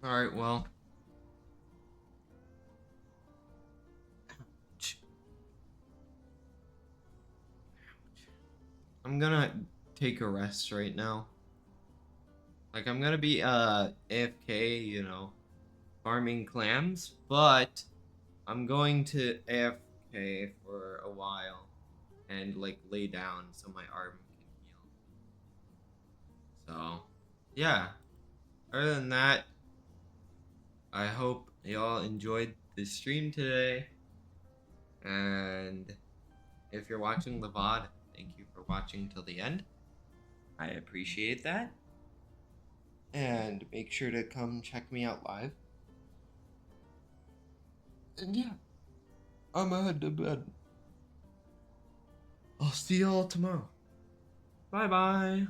Alright, well. Ouch. I'm gonna take a rest right now. Like, I'm gonna be, AFK, you know, farming clams, but I'm going to AFK for a while and, like, lay down so my arm can heal. So, yeah. Other than that, I hope y'all enjoyed the stream today. And if you're watching the VOD, thank you for watching till the end. I appreciate that. And make sure to come check me out live. And yeah, I'm head to bed. I'll see y'all tomorrow. Bye bye.